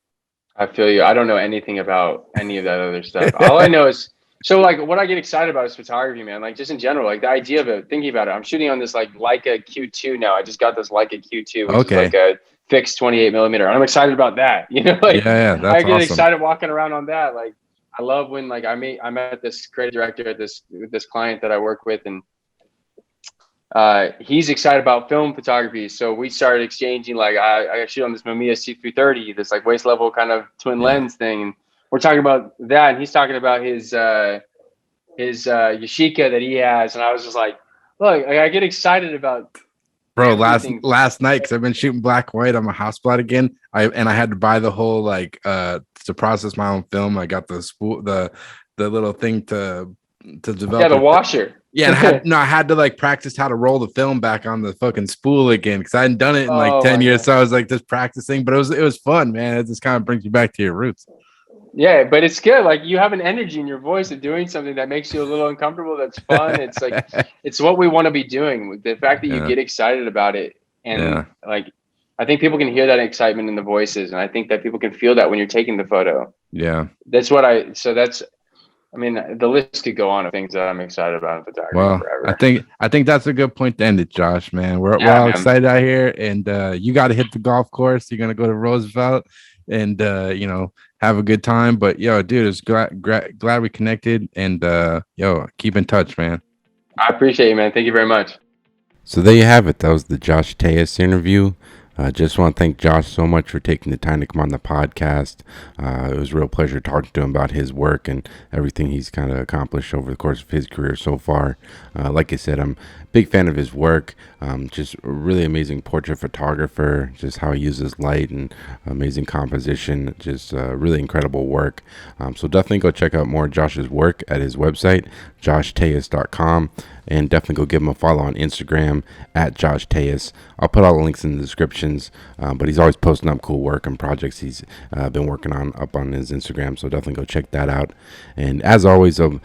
I feel you. I don't know anything about any of that other stuff. All I know is, so like what I get excited about is photography, man. Like just in general, like the idea of it, thinking about it. I'm shooting on this like Leica Q2 now. I just got this Leica Q2, which is like a fixed 28 millimeter. And I'm excited about that. You know, like that's I get awesome. excited walking around on that. Like I love when like I met this creative director at this client that I work with, and he's excited about film photography. So we started exchanging, like I shoot on this Mamiya C330, this like waist level kind of twin lens thing. And we're talking about that, and he's talking about his Yashica that he has. And I was just like, look, I get excited about last night, because I've been shooting black and white on my Hasselblad again. I had to buy the whole like to process my own film. I got the spool, the little thing to develop. Yeah, the washer. Yeah, I had to like practice how to roll the film back on the fucking spool again, because I hadn't done it in like 10 years. God. So I was like just practicing, but it was fun, man. It just kind of brings you back to your roots. Yeah, but it's good. Like you have an energy in your voice of doing something that makes you a little uncomfortable. That's fun. It's like it's what we want to be doing. The fact that you get excited about it, and like I think people can hear that excitement in the voices, and I think that people can feel that when you're taking the photo. Yeah, I mean, the list could go on of things that I'm excited about in photography forever. I think that's a good point to end it, Josh, man. We're all excited out here, and you got to hit the golf course. You're going to go to Roosevelt and, have a good time. But, dude, it's glad we connected, and, keep in touch, man. I appreciate you, man. Thank you very much. So there you have it. That was the Josh Tejas interview. Just want to thank Josh so much for taking the time to come on the podcast. It was a real pleasure talking to him about his work and everything he's kind of accomplished over the course of his career so far. Like I said, I'm a big fan of his work. Just a really amazing portrait photographer, just how he uses light and amazing composition, just really incredible work. So definitely go check out more of Josh's work at his website, joshtejas.com. And definitely go give him a follow on Instagram at Josh Tejas. I'll put all the links in the descriptions, but he's always posting up cool work and projects he's been working on up on his Instagram. So definitely go check that out. And as always, I'll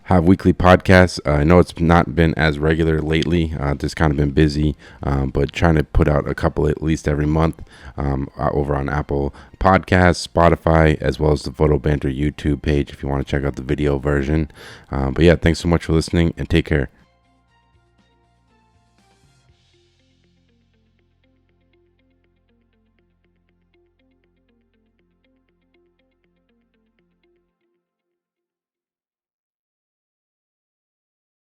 have weekly podcasts. I know it's not been as regular lately. Just kind of been busy, but trying to put out a couple at least every month over on Apple Podcasts, Spotify, as well as the Photo Banter YouTube page if you want to check out the video version. But yeah, thanks so much for listening, and take care.